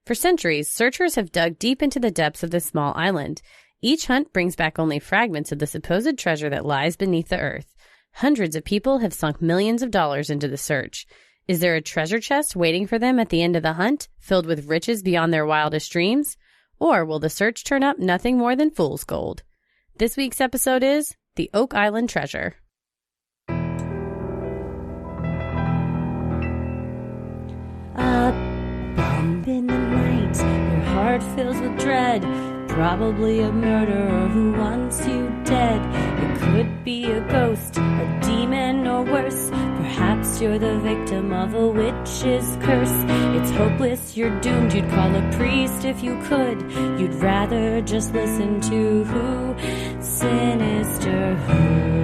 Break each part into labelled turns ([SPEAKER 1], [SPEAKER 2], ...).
[SPEAKER 1] For centuries, searchers have dug deep into the depths of this small island. Each hunt brings back only fragments of the supposed treasure that lies beneath the earth. Hundreds of people have sunk millions of dollars into the search. Is there a treasure chest waiting for them at the end of the hunt, filled with riches beyond their wildest dreams? Or will the search turn up nothing more than fool's gold? This week's episode is The Oak Island Treasure.
[SPEAKER 2] A bump in the night, your heart fills with dread. Probably a murderer who wants you dead. It could be a ghost, a demon, or worse. Perhaps you're the victim of a witch's curse. It's hopeless, you're doomed. You'd call a priest if you could. You'd rather just listen to who? Sinisterhood.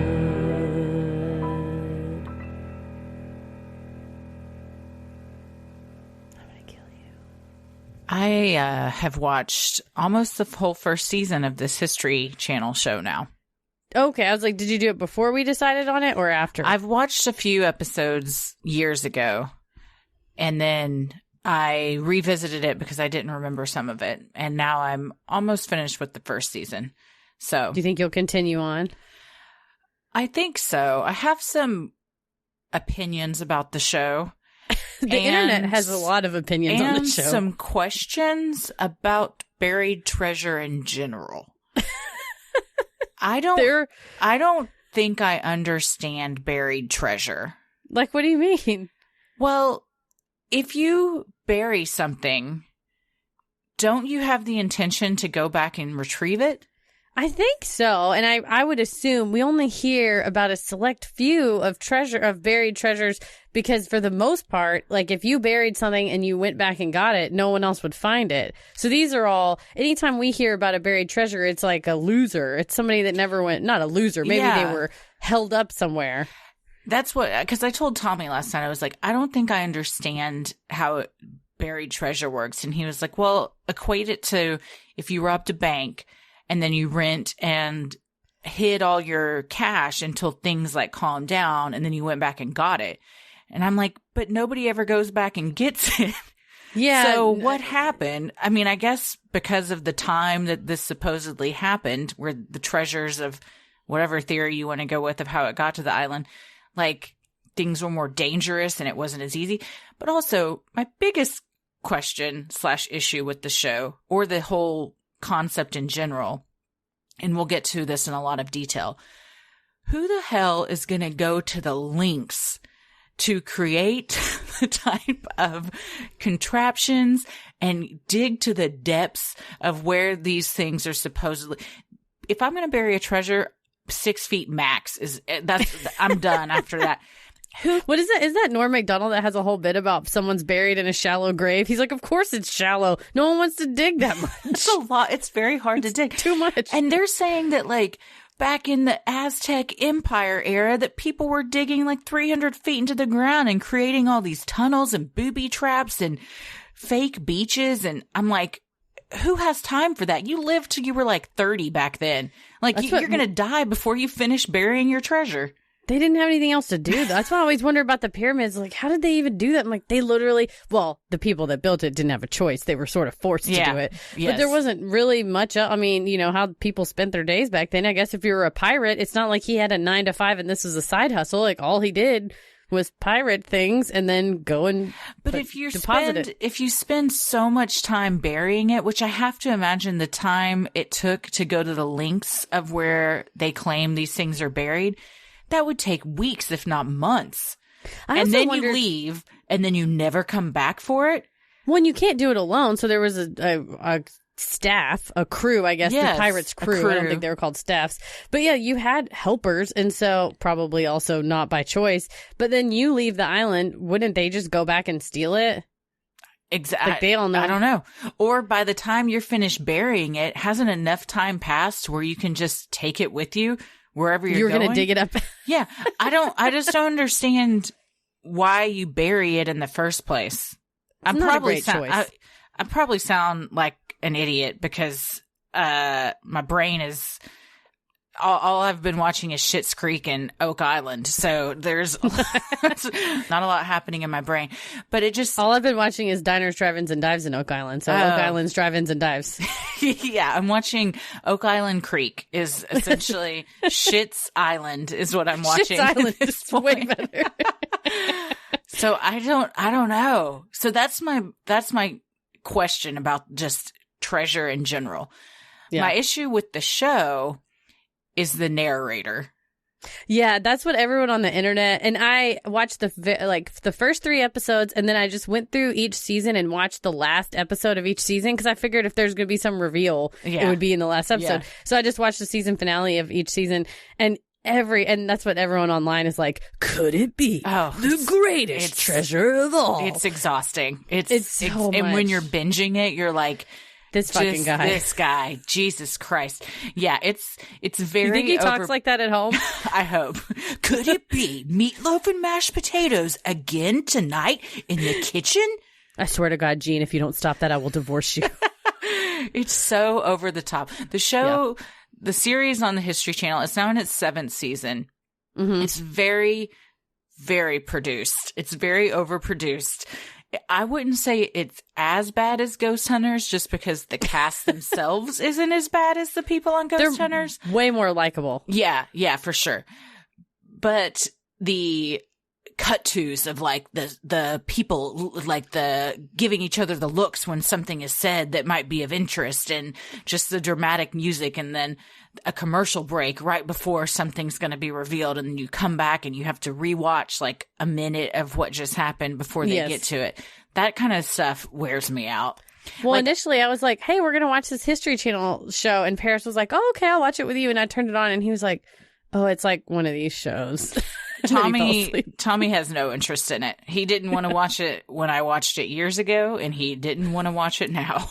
[SPEAKER 3] I have watched almost the whole first season of this History Channel show now.
[SPEAKER 1] Okay, I was like, did you do it before we decided on it or after?
[SPEAKER 3] I've watched a few episodes years ago, and then I revisited it because I didn't remember some of it, and now I'm almost finished with the first season. So,
[SPEAKER 1] do you think you'll continue on?
[SPEAKER 3] I think so. I have some opinions about the show.
[SPEAKER 1] The internet has a lot of opinions on the show.
[SPEAKER 3] And some questions about buried treasure in general. I don't think I understand buried treasure.
[SPEAKER 1] Like, what do you mean?
[SPEAKER 3] Well, if you bury something, don't you have the intention to go back and retrieve it?
[SPEAKER 1] I think so. And I would assume we only hear about a select few of buried treasures because for the most part, like if you buried something and you went back and got it, no one else would find it. So these are all, anytime we hear about a buried treasure, it's like a loser. It's somebody that never went, not a loser. Maybe they were held up somewhere.
[SPEAKER 3] That's what, because I told Tommy last night, I was like, I don't think I understand how buried treasure works. And he was like, well, equate it to if you robbed a bank and then you rent and hid all your cash until things like calmed down, and then you went back and got it. And I'm like, but nobody ever goes back and gets it.
[SPEAKER 1] Yeah.
[SPEAKER 3] So what happened? I mean, I guess because of the time that this supposedly happened, where the treasures of whatever theory you want to go with of how it got to the island, like things were more dangerous and it wasn't as easy. But also my biggest question / issue with the show, or the whole concept in general, and we'll get to this in a lot of detail. Who the hell is going to go to the lengths to create the type of contraptions and dig to the depths of where these things are supposedly? If I'm going to bury a treasure, 6 feet max I'm done after that.
[SPEAKER 1] What is that? Is that Norm Macdonald that has a whole bit about someone's buried in a shallow grave? He's like, of course it's shallow. No one wants to dig that much.
[SPEAKER 3] It's a lot. It's very hard to dig.
[SPEAKER 1] Too much.
[SPEAKER 3] And they're saying that like back in the Aztec Empire era that people were digging like 300 feet into the ground and creating all these tunnels and booby traps and fake beaches. And I'm like, who has time for that? You lived till you were like 30 back then. Like you're going to die before you finish burying your treasure.
[SPEAKER 1] They didn't have anything else to do. That's why I always wonder about the pyramids. Like, how did they even do that? I'm like, they literally, well, the people that built it didn't have a choice. They were sort of forced to do it.
[SPEAKER 3] Yes.
[SPEAKER 1] But there wasn't really much. I mean, you know, how people spent their days back then. I guess if you were a pirate, it's not like he had a 9 to 5 and this was a side hustle. Like, all he did was pirate things and then go and deposit it.
[SPEAKER 3] If you spend so much time burying it, which I have to imagine the time it took to go to the lengths of where they claim these things are buried, that would take weeks, if not months. And then you leave, and then you never come back for it.
[SPEAKER 1] Well, and you can't do it alone. So there was a staff, a crew, I guess,
[SPEAKER 3] yes,
[SPEAKER 1] the pirates' crew. I don't think they were called staffs. But yeah, you had helpers, and so probably also not by choice. But then you leave the island, wouldn't they just go back and steal it?
[SPEAKER 3] Exactly.
[SPEAKER 1] Like they all know.
[SPEAKER 3] I don't know. Or by the time you're finished burying it, hasn't enough time passed where you can just take it with you wherever you're going?
[SPEAKER 1] You're going to dig it up.
[SPEAKER 3] Yeah. I just don't understand why you bury it in the first place.
[SPEAKER 1] It's not a great choice.
[SPEAKER 3] I probably sound like an idiot because my brain is all I've been watching is Schitt's Creek and Oak Island. So there's not a lot happening in my brain, but it just,
[SPEAKER 1] all I've been watching is Diners, Drive-Ins, and Dives in Oak Island. So Oak Island's Drive-Ins and Dives.
[SPEAKER 3] yeah, I'm watching Oak Island Creek is essentially Schitt's Island is what I'm watching.
[SPEAKER 1] Schitt's Island is way better.
[SPEAKER 3] So I don't know. So that's my question about just treasure in general.
[SPEAKER 1] Yeah.
[SPEAKER 3] My issue with the show is the narrator.
[SPEAKER 1] Yeah, that's what everyone on the internet, and I watched the first 3 episodes, and then I just went through each season and watched the last episode of each season because I figured if there's going to be some reveal, it would be in the last episode. Yeah. So I just watched the season finale of each season, and that's what everyone online is like, could it be the greatest treasure of all?
[SPEAKER 3] It's exhausting. It's
[SPEAKER 1] so much.
[SPEAKER 3] And when you're binging it, you're like,
[SPEAKER 1] this guy,
[SPEAKER 3] Jesus Christ. Yeah, it's very.
[SPEAKER 1] You think he talks like that at home?
[SPEAKER 3] I hope. Could it be meatloaf and mashed potatoes again tonight in the kitchen?
[SPEAKER 1] I swear to God, Gene, if you don't stop that, I will divorce you.
[SPEAKER 3] It's so over the top. The show, the series on the History Channel, is now in its 7th season. Mm-hmm. It's very, very produced. It's very overproduced. I wouldn't say it's as bad as Ghost Hunters just because the cast themselves isn't as bad as the people on Ghost Hunters.
[SPEAKER 1] Way more likable.
[SPEAKER 3] Yeah, for sure. But the cut-tos of like the people, like the giving each other the looks when something is said that might be of interest, and just the dramatic music, and then a commercial break right before something's going to be revealed, and then you come back and you have to rewatch like a minute of what just happened before they get to it. That kind of stuff wears me out.
[SPEAKER 1] Well, initially I was like, hey, we're going to watch this History Channel show, and Paris was like, oh, okay, I'll watch it with you, and I turned it on, and he was like, oh, it's like one of these shows.
[SPEAKER 3] Tommy has no interest in it. He didn't want to watch it when I watched it years ago, and he didn't want to watch it now.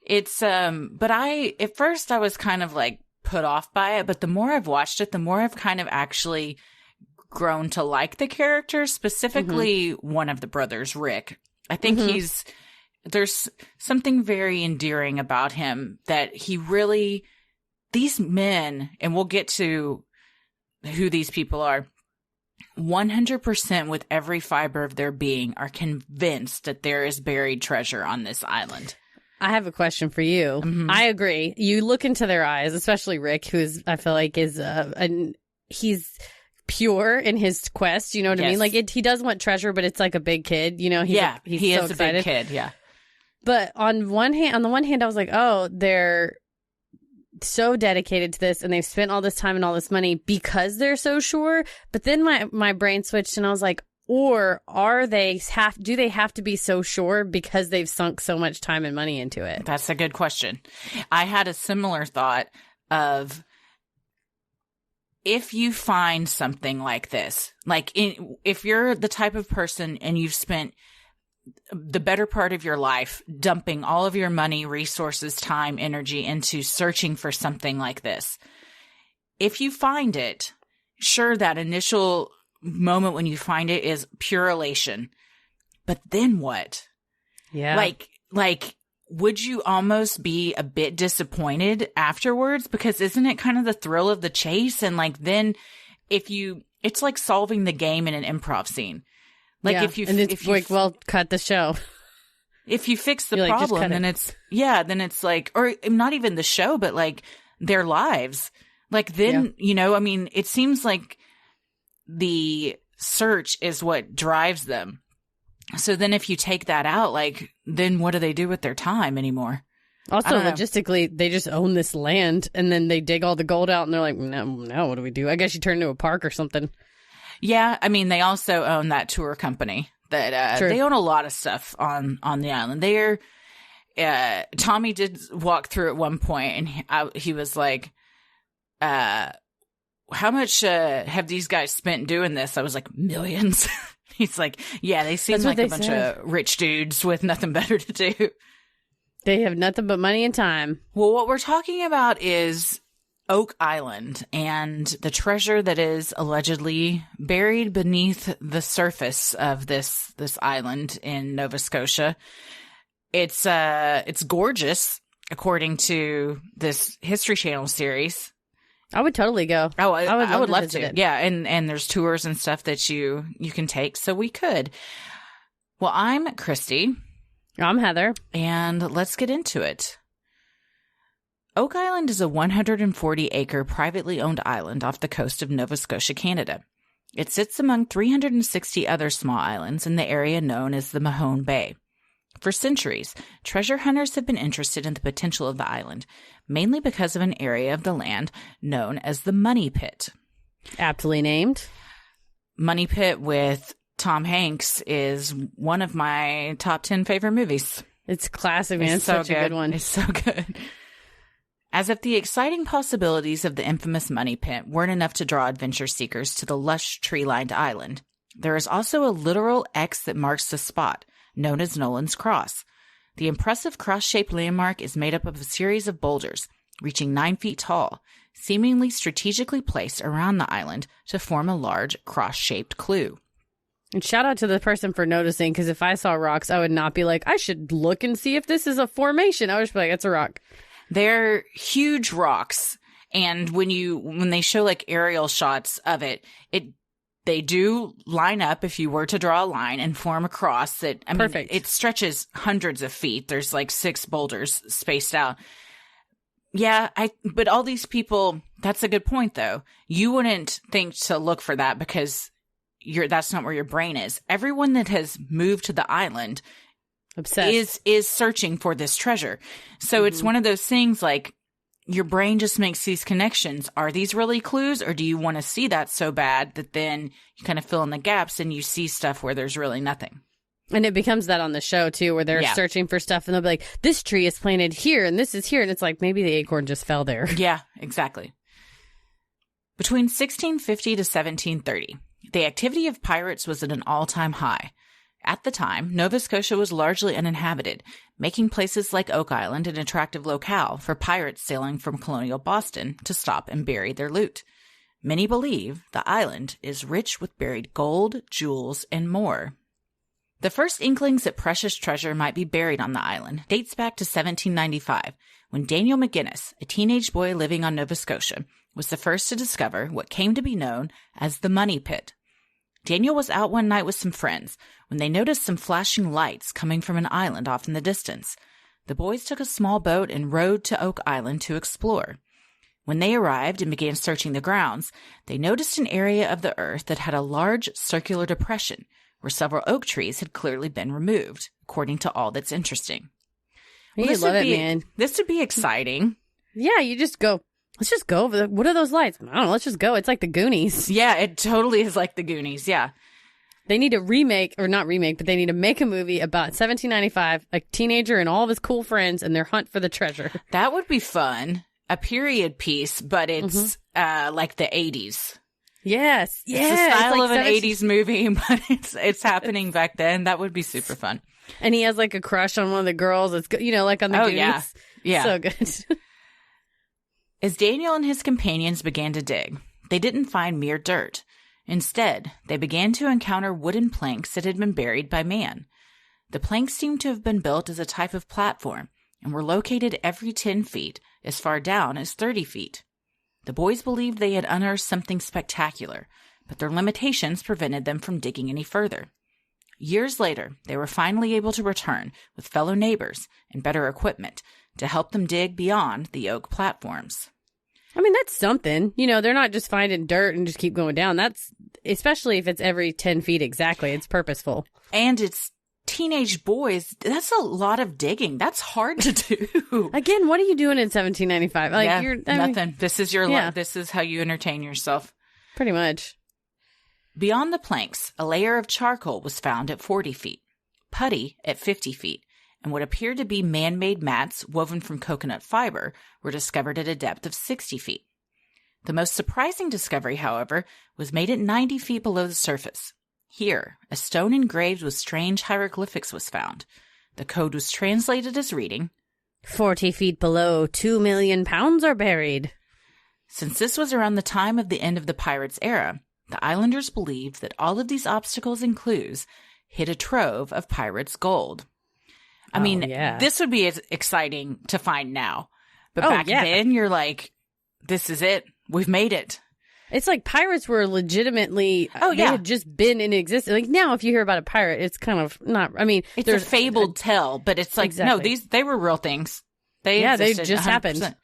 [SPEAKER 3] It's, but at first I was kind of like put off by it, but the more I've watched it, the more I've kind of actually grown to like the character, specifically one of the brothers, Rick. I think there's something very endearing about him that he really, these men, and we'll get to who these people are, 100% with every fiber of their being are convinced that there is buried treasure on this island.
[SPEAKER 1] I have a question for you. Mm-hmm. I agree. You look into their eyes, especially Rick, I feel like he's pure in his quest. You know what I mean? Like he does want treasure, but it's like a big kid. You know, he
[SPEAKER 3] so is excited. A big kid. Yeah.
[SPEAKER 1] But on the one hand, I was like, oh, they're so dedicated to this, and they've spent all this time and all this money because they're so sure. But then my brain switched, and I was like, or do they have to be so sure because they've sunk so much time and money into it?
[SPEAKER 3] That's a good question. I had a similar thought of, if you find something like this, if you're the type of person and you've spent the better part of your life dumping all of your money, resources, time, energy into searching for something like this, if you find it, sure, that initial moment when you find it is pure elation. But then what?
[SPEAKER 1] Yeah.
[SPEAKER 3] Like, would you almost be a bit disappointed afterwards? Because isn't it kind of the thrill of the chase? And like, then it's like solving the game in an improv scene. Like if you
[SPEAKER 1] cut the show.
[SPEAKER 3] If you fix the problem, then it's like, or not even the show, but like their lives. Like then, I mean, it seems like the search is what drives them. So then if you take that out, like, then what do they do with their time anymore?
[SPEAKER 1] Also, logistically, they just own this land, and then they dig all the gold out, and they're like, no, what do we do? I guess you turn into a park or something.
[SPEAKER 3] Yeah, I mean, they also own that tour company that they own a lot of stuff on the island. They're Tommy did walk through at one point, and he was like, how much have these guys spent doing this? I was like, millions. He's like, yeah, they seem like a bunch of rich dudes with nothing better to do.
[SPEAKER 1] They have nothing but money and time.
[SPEAKER 3] Well, what we're talking about is Oak Island and the treasure that is allegedly buried beneath the surface of this island in Nova Scotia. It's gorgeous, according to this History Channel series.
[SPEAKER 1] I would totally go.
[SPEAKER 3] Oh, I would love
[SPEAKER 1] visit
[SPEAKER 3] to.
[SPEAKER 1] it.
[SPEAKER 3] Yeah, and there's tours and stuff that you can take, so we could. Well, I'm Christy.
[SPEAKER 1] I'm Heather.
[SPEAKER 3] And let's get into it. Oak Island is a 140-acre privately owned island off the coast of Nova Scotia, Canada. It sits among 360 other small islands in the area known as the Mahone Bay. For centuries, treasure hunters have been interested in the potential of the island, mainly because of an area of the land known as the Money Pit.
[SPEAKER 1] Aptly named.
[SPEAKER 3] Money Pit with Tom Hanks is one of my top 10 favorite movies.
[SPEAKER 1] It's classic, man. It's
[SPEAKER 3] so
[SPEAKER 1] such a good one.
[SPEAKER 3] It's so good. As if the exciting possibilities of the infamous Money Pit weren't enough to draw adventure seekers to the lush tree-lined island, there is also a literal X that marks the spot, known as Nolan's Cross. The impressive cross-shaped landmark is made up of a series of boulders, reaching 9 feet tall, seemingly strategically placed around the island to form a large cross-shaped clue.
[SPEAKER 1] And shout out to the person for noticing, because if I saw rocks, I would not be like, I should look and see if this is a formation. I would just be like, it's a rock.
[SPEAKER 3] They're huge rocks, and when they show like aerial shots of it, they do line up if you were to draw a line and form a cross that, I mean,
[SPEAKER 1] Perfect.
[SPEAKER 3] It stretches hundreds of feet. There's like 6 boulders spaced out. Yeah, but all these people, that's a good point though. You wouldn't think to look for that because that's not where your brain is. Everyone that has moved to the island
[SPEAKER 1] Obsessed.
[SPEAKER 3] is searching for this treasure. So it's one of those things like your brain just makes these connections. Are these really clues, or do you want to see that so bad that then you kind of fill in the gaps and you see stuff where there's really nothing?
[SPEAKER 1] And it becomes that on the show too, where they're searching for stuff and they'll be like, this tree is planted here and this is here. And it's like, maybe the acorn just fell there.
[SPEAKER 3] Yeah, exactly. Between 1650 to 1730, the activity of pirates was at an all-time high. At the time, Nova Scotia was largely uninhabited, making places like Oak Island an attractive locale for pirates sailing from colonial Boston to stop and bury their loot. Many believe the island is rich with buried gold, jewels, and more. The first inklings that precious treasure might be buried on the island dates back to 1795, when Daniel McGinnis, a teenage boy living on Nova Scotia, was the first to discover what came to be known as the Money Pit. Daniel was out one night with some friends when they noticed some flashing lights coming from an island off in the distance. The boys took a small boat and rowed to Oak Island to explore. When they arrived and began searching the grounds, they noticed an area of the earth that had a large circular depression where several oak trees had clearly been removed, according to all that's interesting.
[SPEAKER 1] Well, you love it, man.
[SPEAKER 3] This would be exciting.
[SPEAKER 1] Yeah, you just go. Let's just go over what are those lights? I don't know. Let's just go. It's like the Goonies.
[SPEAKER 3] Yeah, it totally is like the Goonies. Yeah.
[SPEAKER 1] They need to remake, or not remake, but they need to make a movie about 1795, a teenager and all of his cool friends and their hunt for the treasure.
[SPEAKER 3] That would be fun. A period piece, but it's like the 80s.
[SPEAKER 1] Yes. Yeah.
[SPEAKER 3] It's the style
[SPEAKER 1] like
[SPEAKER 3] of an 80s movie, but it's happening back then. That would be super fun.
[SPEAKER 1] And he has like a crush on one of the girls. It's, like on the Goonies.
[SPEAKER 3] Yeah. Yeah.
[SPEAKER 1] So good.
[SPEAKER 3] As Daniel and his companions began to dig, they didn't find mere dirt. Instead, they began to encounter wooden planks that had been buried by man. The planks seemed to have been built as a type of platform and were located every 10 feet, as far down as 30 feet. The boys believed they had unearthed something spectacular, but their limitations prevented them from digging any further. Years later, they were finally able to return with fellow neighbors and better equipment to help them dig beyond the oak platforms.
[SPEAKER 1] I mean, that's something. They're not just finding dirt and just keep going down. That's, especially if it's every 10 feet exactly, it's purposeful.
[SPEAKER 3] And it's teenage boys. That's a lot of digging. That's hard to do.
[SPEAKER 1] Again, what are you doing in 1795?
[SPEAKER 3] Nothing. This is your life. This is how you entertain yourself.
[SPEAKER 1] Pretty much.
[SPEAKER 3] Beyond the planks, a layer of charcoal was found at 40 feet, putty at 50 feet, and what appeared to be man-made mats woven from coconut fiber were discovered at a depth of 60 feet. The most surprising discovery, however, was made at 90 feet below the surface. Here, a stone engraved with strange hieroglyphics was found. The code was translated as reading,
[SPEAKER 1] 40 feet below, 2 million pounds are buried.
[SPEAKER 3] Since this was around the time of the end of the pirates' era, the islanders believed that all of these obstacles and clues hid a trove of pirates' gold. I mean, this would be as exciting to find now. But back then, you're like, this is it. we've made it.
[SPEAKER 1] It's like pirates were legitimately, they had just been in existence. Like now, if you hear about a pirate, it's kind of not, I mean.
[SPEAKER 3] It's a fabled tale, but it's like, no, they were real things. They just 100%. Happened.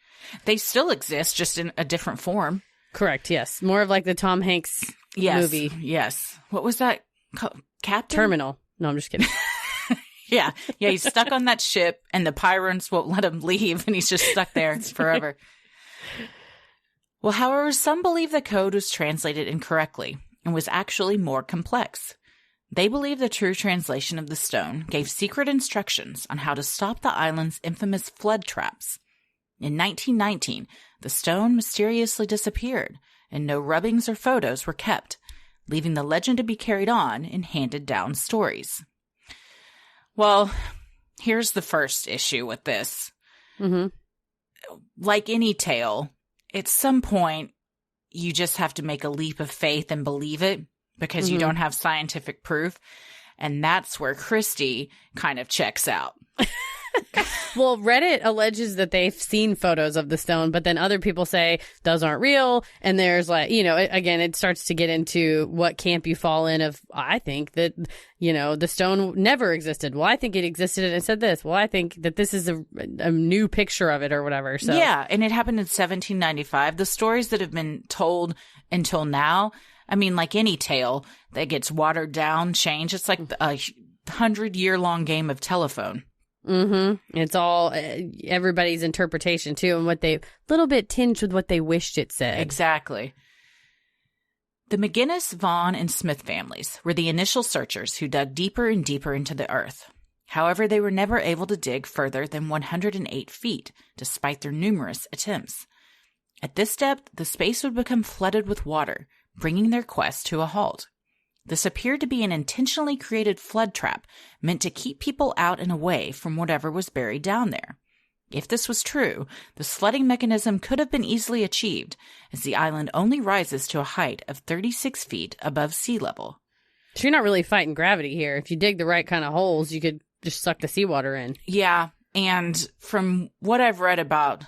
[SPEAKER 3] They still exist, just in a different form.
[SPEAKER 1] Correct, yes. More of like the Tom Hanks movie.
[SPEAKER 3] Yes. What was that? Captain?
[SPEAKER 1] Terminal. No, I'm just kidding.
[SPEAKER 3] Yeah, he's stuck on that ship, and the pirates won't let him leave, and he's just stuck there forever. Well, however, some believe the code was translated incorrectly and was actually more complex. They believe the true translation of the stone gave secret instructions on how to stop the island's infamous flood traps. In 1919, the stone mysteriously disappeared, and no rubbings or photos were kept, leaving the legend to be carried on in handed-down stories. Well, here's the first issue with this.
[SPEAKER 1] Mm-hmm.
[SPEAKER 3] Like any tale, at some point, you just have to make a leap of faith and believe it because you don't have scientific proof. And that's where Christy kind of checks out.
[SPEAKER 1] Well, Reddit alleges that they've seen photos of the stone, but then other people say those aren't real. And there's like, again, it starts to get into what camp you fall in of, I think that, the stone never existed. Well, I think it existed and it said this. Well, I think that this is a new picture of it or whatever. So
[SPEAKER 3] yeah, and it happened in 1795. The stories that have been told until now, I mean, like any tale that gets watered down, changed. It's like a 100-year-long game of telephone.
[SPEAKER 1] Mm-hmm. It's all everybody's interpretation too, and what they little bit tinged with what they wished it said.
[SPEAKER 3] Exactly. The McGinnis, Vaughn, and Smith families were the initial searchers who dug deeper and deeper into the earth. However, they were never able to dig further than 108 feet, despite their numerous attempts. At this depth, the space would become flooded with water, bringing their quest to a halt. This appeared to be an intentionally created flood trap meant to keep people out and away from whatever was buried down there. If this was true, this flooding mechanism could have been easily achieved, as the island only rises to a height of 36 feet above sea level.
[SPEAKER 1] So you're not really fighting gravity here. If you dig the right kind of holes, you could just suck the seawater in.
[SPEAKER 3] Yeah, and from what I've read about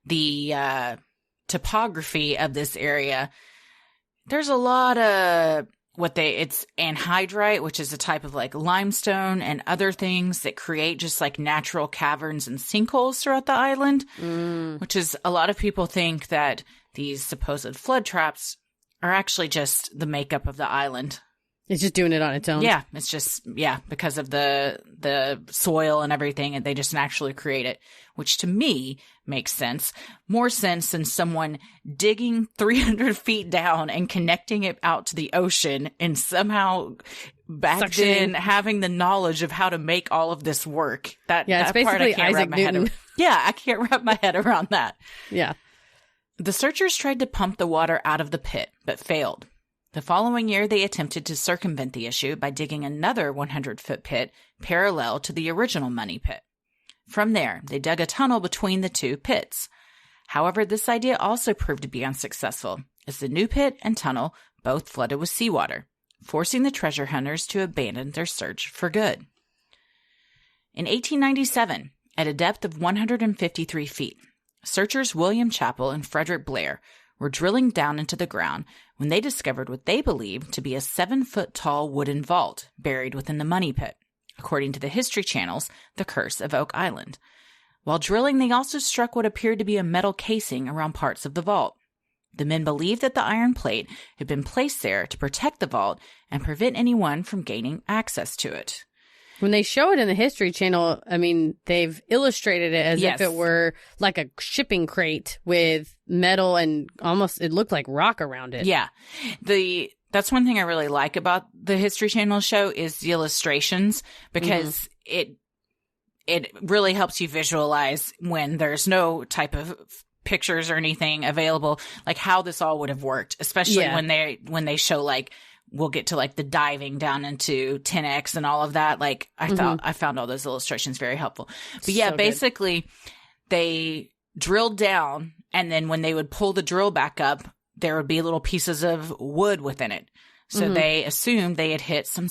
[SPEAKER 3] the topography of this area, there's a lot of it's anhydrite, which is a type of like limestone and other things that create just like natural caverns and sinkholes throughout the island, which is a lot of people think that these supposed flood traps are actually just the makeup of the island.
[SPEAKER 1] It's just doing it on its own.
[SPEAKER 3] Yeah, it's just, because of the soil and everything, and they just naturally create it, which to me makes sense. More sense than someone digging 300 feet down and connecting it out to the ocean and somehow back then having the knowledge of how to make all of this work. That
[SPEAKER 1] it's basically
[SPEAKER 3] part I can't
[SPEAKER 1] Isaac
[SPEAKER 3] wrap my
[SPEAKER 1] Newton.
[SPEAKER 3] head around. Yeah, I can't wrap my head around that.
[SPEAKER 1] Yeah.
[SPEAKER 3] The searchers tried to pump the water out of the pit, but failed. The following year, they attempted to circumvent the issue by digging another 100-foot pit parallel to the original money pit. From there, they dug a tunnel between the two pits. However, this idea also proved to be unsuccessful, as the new pit and tunnel both flooded with seawater, forcing the treasure hunters to abandon their search for good. In 1897, at a depth of 153 feet, searchers William Chappell and Frederick Blair were drilling down into the ground when they discovered what they believed to be a 7-foot-tall wooden vault buried within the money pit, according to the History Channel's The Curse of Oak Island. While drilling, they also struck what appeared to be a metal casing around parts of the vault. The men believed that the iron plate had been placed there to protect the vault and prevent anyone from gaining access to it.
[SPEAKER 1] When they show it in the History Channel, I mean, they've illustrated it as if it were like a shipping crate with metal and almost, it looked like rock around it.
[SPEAKER 3] Yeah. That's one thing I really like about the History Channel show is the illustrations, because it really helps you visualize when there's no type of pictures or anything available, like how this all would have worked, especially when they show like, we'll get to like the diving down into 10X and all of that. Like I found all those illustrations very helpful. But yeah, so basically they drilled down, and then when they would pull the drill back up, there would be little pieces of wood within it. So they assumed they had hit some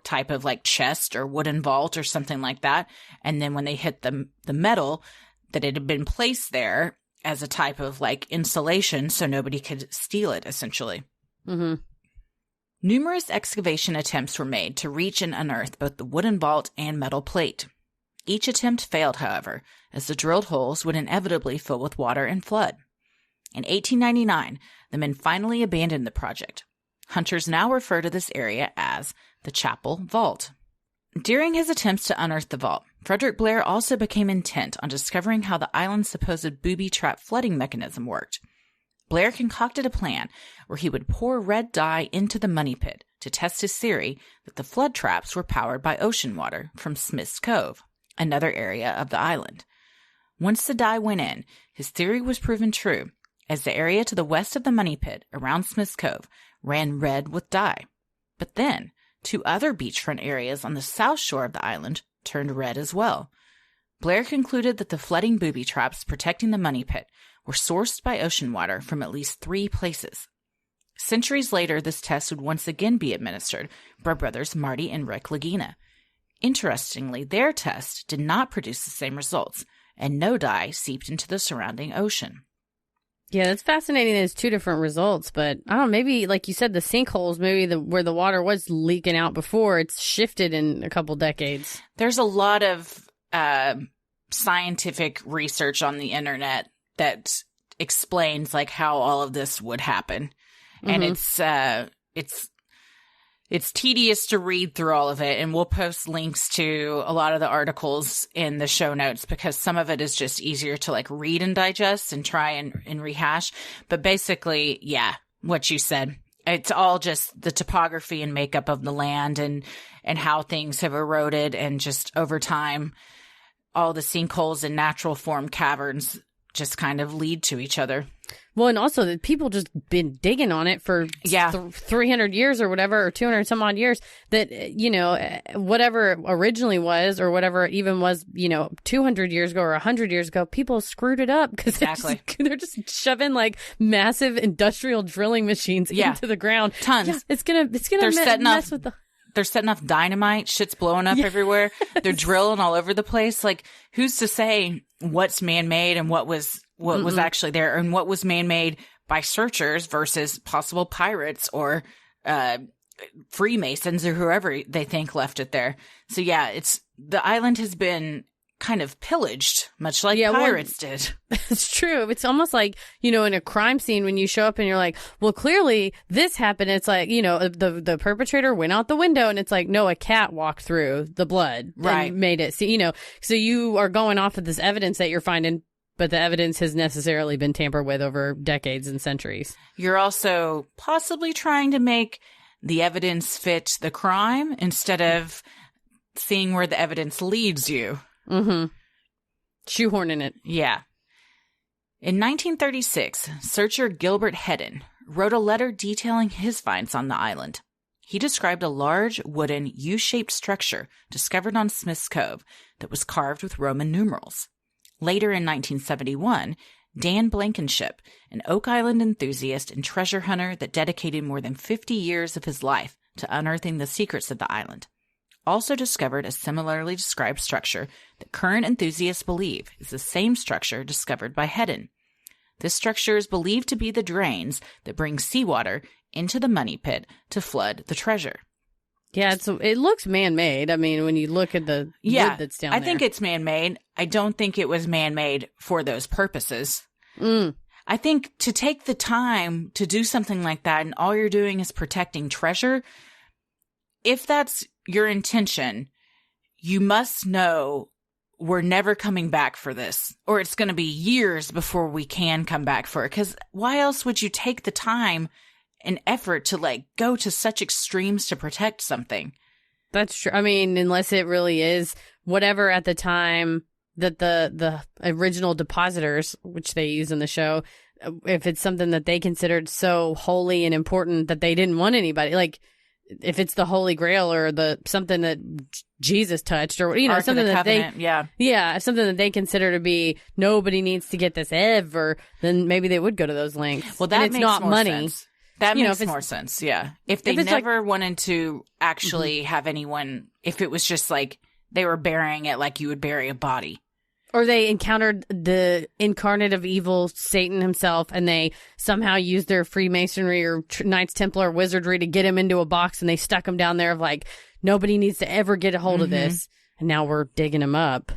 [SPEAKER 3] type of like chest or wooden vault or something like that. And then when they hit the metal, that it had been placed there, as a type of like insulation so nobody could steal it, essentially.
[SPEAKER 1] Mm-hmm.
[SPEAKER 3] Numerous excavation attempts were made to reach and unearth both the wooden vault and metal plate. Each attempt failed, however, as the drilled holes would inevitably fill with water and flood. In 1899, the men finally abandoned the project. Hunters now refer to this area as the Chapel Vault. During his attempts to unearth the vault, Frederick Blair also became intent on discovering how the island's supposed booby trap flooding mechanism worked. Blair concocted a plan where he would pour red dye into the money pit to test his theory that the flood traps were powered by ocean water from Smith's Cove, another area of the island. Once the dye went in, his theory was proven true, as the area to the west of the money pit around Smith's Cove ran red with dye. But then, 2 other beachfront areas on the south shore of the island turned red as well. Blair concluded that the flooding booby traps protecting the money pit were sourced by ocean water from at least 3 places. Centuries later, this test would once again be administered by brothers Marty and Rick Lagina. Interestingly, their test did not produce the same results, and no dye seeped into the surrounding ocean.
[SPEAKER 1] Yeah, that's fascinating. There's 2 different results, but I don't know, maybe, like you said, the sinkholes, maybe where the water was leaking out before, it's shifted in a couple decades.
[SPEAKER 3] There's a lot of scientific research on the internet that explains like how all of this would happen. And it's tedious to read through all of it, and we'll post links to a lot of the articles in the show notes because some of it is just easier to like read and digest and try and rehash. But basically, yeah, what you said. It's all just the topography and makeup of the land and how things have eroded, and just over time, all the sinkholes and natural formed caverns just kind of lead to each other.
[SPEAKER 1] Well, and also that people just been digging on it for 300 years or whatever, or 200 some odd years, that, you know, whatever it originally was, or whatever it even was, you know, 200 years ago or 100 years ago, people screwed it up because they're just shoving like massive industrial drilling machines into the ground.
[SPEAKER 3] Tons.
[SPEAKER 1] Yeah, it's gonna mess with the...
[SPEAKER 3] They're setting off dynamite. Shit's blowing up everywhere. They're drilling all over the place. Like, who's to say what's man-made and what was actually there, and what was man-made by searchers versus possible pirates or Freemasons or whoever they think left it there. So yeah, the island has been kind of pillaged, much like pirates did.
[SPEAKER 1] It's true. It's almost like, you know, in a crime scene when you show up and you're like, well, clearly this happened. It's like, you know, the perpetrator went out the window, and it's like, no, a cat walked through the blood and made it. So, you know, so you are going off of this evidence that you're finding, but the evidence has necessarily been tampered with over decades and centuries.
[SPEAKER 3] You're also possibly trying to make the evidence fit the crime instead of seeing where the evidence leads you.
[SPEAKER 1] Mm-hmm. Shoehorning it.
[SPEAKER 3] Yeah. In 1936, searcher Gilbert Hedden wrote a letter detailing his finds on the island. He described a large wooden U-shaped structure discovered on Smith's Cove that was carved with Roman numerals. Later in 1971, Dan Blankenship, an Oak Island enthusiast and treasure hunter that dedicated more than 50 years of his life to unearthing the secrets of the island, also discovered a similarly described structure that current enthusiasts believe is the same structure discovered by Hedden. This structure is believed to be the drains that bring seawater into the money pit to flood the treasure.
[SPEAKER 1] Yeah, it looks man-made. I mean, when you look at the wood that's down there.
[SPEAKER 3] I think it's man-made. I don't think it was man-made for those purposes. I think to take the time to do something like that and all you're doing is protecting treasure, if that's your intention, you must know we're never coming back for this, or it's going to be years before we can come back for it. Because why else would you take the time and effort to like go to such extremes to protect something?
[SPEAKER 1] That's true. I mean, unless it really is whatever at the time that the original depositors, which they use in the show, if it's something that they considered so holy and important that they didn't want anybody, like if it's the Holy Grail or something that Jesus touched, or, you know,
[SPEAKER 3] Ark
[SPEAKER 1] something
[SPEAKER 3] of the
[SPEAKER 1] that
[SPEAKER 3] Covenant,
[SPEAKER 1] something that they consider to be nobody needs to get this ever, then maybe they would go to those lengths.
[SPEAKER 3] Well, that
[SPEAKER 1] it's
[SPEAKER 3] makes
[SPEAKER 1] not
[SPEAKER 3] more
[SPEAKER 1] money.
[SPEAKER 3] Sense. That makes more sense. Yeah. If they never wanted to actually have anyone, if it was just like they were burying it like you would bury a body.
[SPEAKER 1] Or they encountered the incarnate of evil, Satan himself, and they somehow used their Freemasonry or Knights Templar wizardry to get him into a box, and they stuck him down there of like, nobody needs to ever get a hold of this. And now we're digging him up.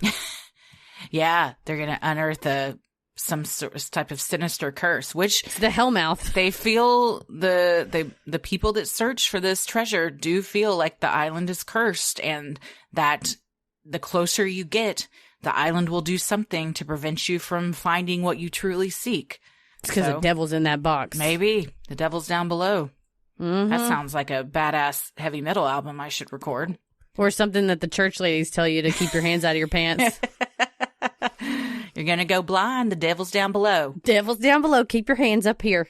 [SPEAKER 3] Yeah, they're going to unearth some sort of type of sinister curse, which
[SPEAKER 1] it's the Hellmouth.
[SPEAKER 3] They feel the people that search for this treasure do feel like the island is cursed, and that the closer you get, the island will do something to prevent you from finding what you truly seek.
[SPEAKER 1] It's because the devil's in that box.
[SPEAKER 3] Maybe. The devil's down below. That sounds like a badass heavy metal album I should record.
[SPEAKER 1] Or something that the church ladies tell you to keep your hands out of your pants.
[SPEAKER 3] You're going to go blind. The devil's down below.
[SPEAKER 1] Devil's down below. Keep your hands up here.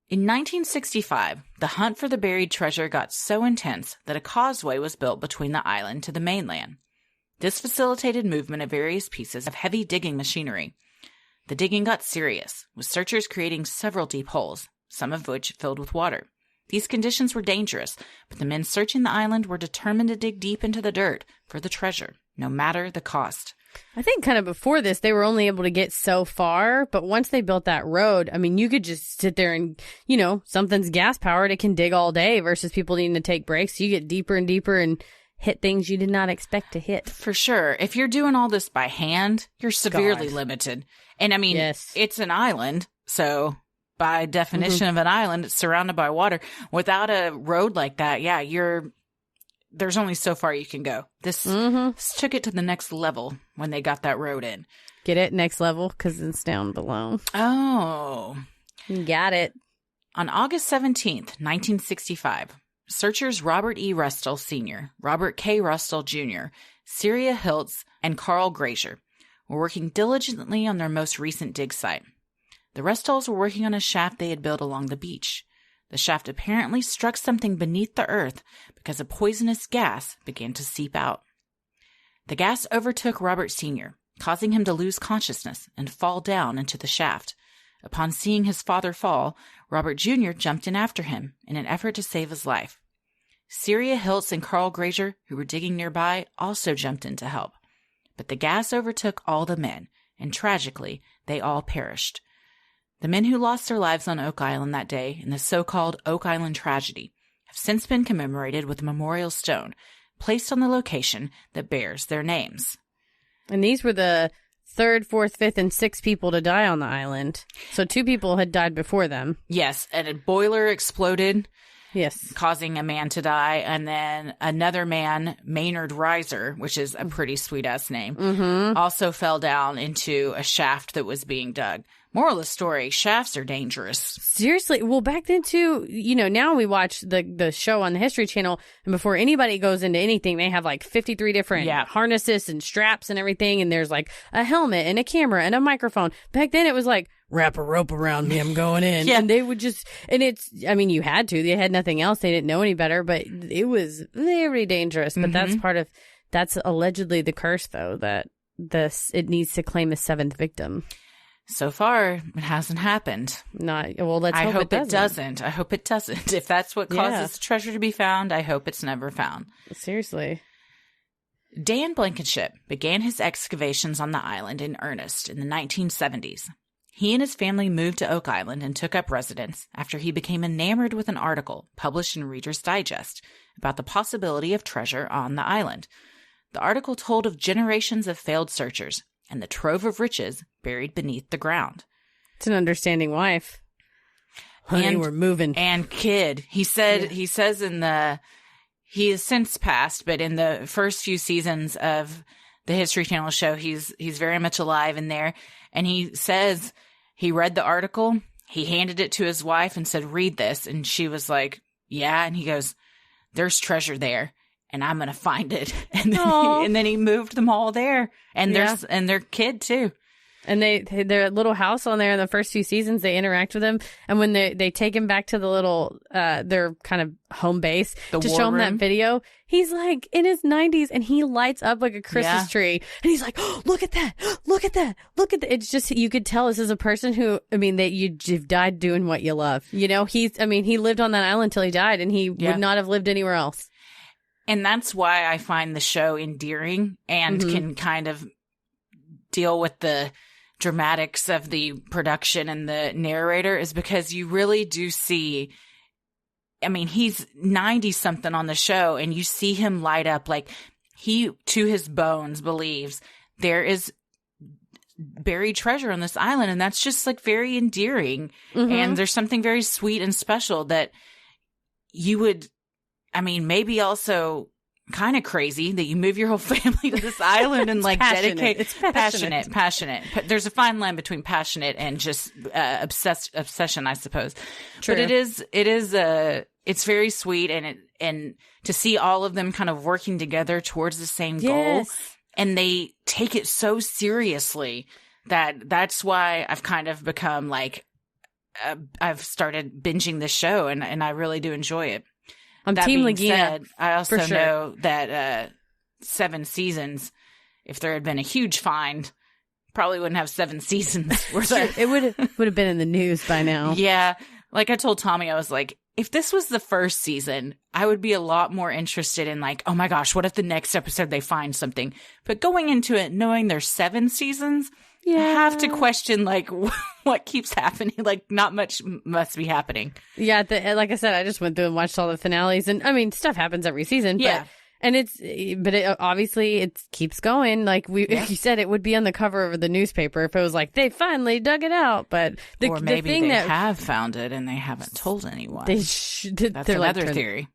[SPEAKER 3] In 1965, the hunt for the buried treasure got so intense that a causeway was built between the island to the mainland. This facilitated movement of various pieces of heavy digging machinery. The digging got serious, with searchers creating several deep holes, some of which filled with water. These conditions were dangerous, but the men searching the island were determined to dig deep into the dirt for the treasure, no matter the cost.
[SPEAKER 1] I think kind of before this, they were only able to get so far, but once they built that road, I mean, you could just sit there and, you know, something's gas powered, it can dig all day versus people needing to take breaks. You get deeper and deeper and hit things you did not expect to hit.
[SPEAKER 3] For sure. If you're doing all this by hand, you're severely limited. And I mean, It's an island, so by definition of an island, it's surrounded by water. Without a road like that, there's only so far you can go. This took it to the next level when they got that road in.
[SPEAKER 1] Get it? Next level? Because it's down below.
[SPEAKER 3] Oh.
[SPEAKER 1] Got it.
[SPEAKER 3] On August 17th, 1965, searchers Robert E. Rustall Sr., Robert K. Rustall Jr., Syria Hiltz, and Carl Grazier were working diligently on their most recent dig site. The Rustalls were working on a shaft they had built along the beach. The shaft apparently struck something beneath the earth because a poisonous gas began to seep out. The gas overtook Robert Sr., causing him to lose consciousness and fall down into the shaft. Upon seeing his father fall, Robert Jr. jumped in after him in an effort to save his life. Syria Hiltz and Carl Grazier, who were digging nearby, also jumped in to help. But the gas overtook all the men, and tragically, they all perished. The men who lost their lives on Oak Island that day in the so-called Oak Island tragedy have since been commemorated with a memorial stone placed on the location that bears their names.
[SPEAKER 1] And these were the 3rd, 4th, 5th, and 6th people to die on the island. So 2 people had died before them.
[SPEAKER 3] Yes, and a boiler exploded.
[SPEAKER 1] Yes.
[SPEAKER 3] Causing a man to die. And then another man, Maynard Reiser, which is a pretty sweet-ass name, also fell down into a shaft that was being dug. Moral of the story, shafts are dangerous.
[SPEAKER 1] Seriously. Well, back then, too, you know, now we watch the show on the History Channel, and before anybody goes into anything, they have like 53 different harnesses and straps and everything, and there's like a helmet and a camera and a microphone. Back then, it was like, wrap a rope around me, I'm going in. And they would just, and it's, I mean, you had to. They had nothing else. They didn't know any better, but it was very dangerous. But that's allegedly the curse, though, that it needs to claim a 7th victim.
[SPEAKER 3] So far, it hasn't happened.
[SPEAKER 1] Let's hope it doesn't.
[SPEAKER 3] I hope it doesn't. If that's what causes the treasure to be found, I hope it's never found.
[SPEAKER 1] Seriously.
[SPEAKER 3] Dan Blankenship began his excavations on the island in earnest in the 1970s. He and his family moved to Oak Island and took up residence after he became enamored with an article published in Reader's Digest about the possibility of treasure on the island. The article told of generations of failed searchers and the trove of riches buried beneath the ground.
[SPEAKER 1] It's an understanding wife. Honey, we're moving.
[SPEAKER 3] And kid. He says he has since passed, but in the first few seasons of the History Channel show, he's very much alive in there. And he says he read the article, he handed it to his wife and said, read this. And she was like, yeah. And he goes, there's treasure there. And I'm going to find it. And then he moved them all there. And their kid, too.
[SPEAKER 1] And their little house on there in the first few seasons, they interact with him. And when they take him back to the little, their kind of home base to show him that video, he's like in his 90s and he lights up like a Christmas tree. And he's like, oh, look at that. Look at that. Look at that. It's just, you could tell this is a person who, I mean, that you've died doing what you love. You know, he lived on that island till he died and he would not have lived anywhere else.
[SPEAKER 3] And that's why I find the show endearing and can kind of deal with the dramatics of the production and the narrator is because you really do see, I mean, he's 90 something on the show and you see him light up. Like, he, to his bones, believes there is buried treasure on this island. And that's just like very endearing.
[SPEAKER 1] Mm-hmm.
[SPEAKER 3] And there's something very sweet and special that you would, I mean, maybe also kind of crazy that you move your whole family to this island and like dedicate.
[SPEAKER 1] It's
[SPEAKER 3] passionate. There's a fine line between passionate and just obsession, I suppose.
[SPEAKER 1] True.
[SPEAKER 3] But it's very sweet, and to see all of them kind of working together towards the same goal, and they take it so seriously that's why I've kind of become like, I've started binging this show, and I really do enjoy it.
[SPEAKER 1] I'm
[SPEAKER 3] That
[SPEAKER 1] Team
[SPEAKER 3] being
[SPEAKER 1] Lagina.
[SPEAKER 3] said, I also
[SPEAKER 1] for sure.
[SPEAKER 3] know that 7 seasons, if there had been a huge find, probably wouldn't have 7 seasons.
[SPEAKER 1] It would have been in the news by now.
[SPEAKER 3] Yeah. Like I told Tommy, I was like, if this was the first season, I would be a lot more interested in like, oh my gosh, what if the next episode they find something? But going into it, knowing there's 7 seasons, I have to question like what keeps happening. Like, not much must be happening.
[SPEAKER 1] Yeah, like I said, I just went through and watched all the finales, and I mean, stuff happens every season.
[SPEAKER 3] Yeah.
[SPEAKER 1] Obviously it keeps going. Like you said, it would be on the cover of the newspaper if it was like they finally dug it out. But
[SPEAKER 3] or maybe
[SPEAKER 1] the thing
[SPEAKER 3] they have found it and they haven't told anyone. That's
[SPEAKER 1] they're
[SPEAKER 3] another
[SPEAKER 1] like,
[SPEAKER 3] theory.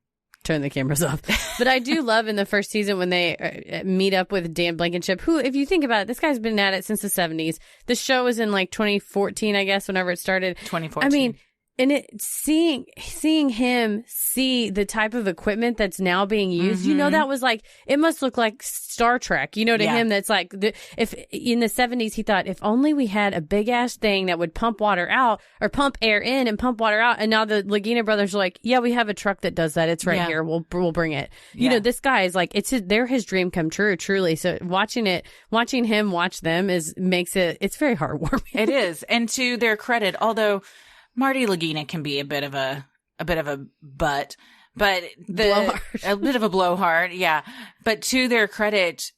[SPEAKER 1] Turn the cameras off. But I do love in the first season when they meet up with Dan Blankenship, who, if you think about it, this guy's been at it since the 70s. The show was in like 2014, I guess, whenever it started.
[SPEAKER 3] 2014.
[SPEAKER 1] I mean, and seeing him see the type of equipment that's now being used, that was like, it must look like Star Trek, to him. That's like, if in the 70s, he thought, if only we had a big ass thing that would pump water out or pump air in and pump water out. And now the Lagina brothers are like, yeah, we have a truck that does that. It's right here. We'll bring it. This guy is like, they're his dream come true, truly. So watching him watch them makes it's very heartwarming.
[SPEAKER 3] It is. And to their credit, although Marty Lagina can be a bit of a butt, but a bit of a blowhard, yeah. But to their credit,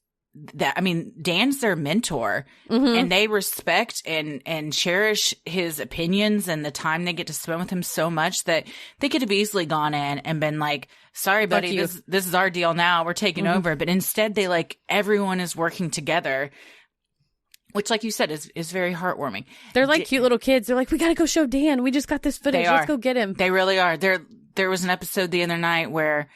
[SPEAKER 3] Dan's their mentor, and they respect and cherish his opinions and the time they get to spend with him so much that they could have easily gone in and been like, "Sorry, buddy, this is our deal now. We're taking over." But instead, they everyone is working together. Which, like you said, is very heartwarming.
[SPEAKER 1] They're like cute little kids. They're like, we got to go show Dan. We just got this footage. Let's go get him.
[SPEAKER 3] They really are. There was an episode the other night where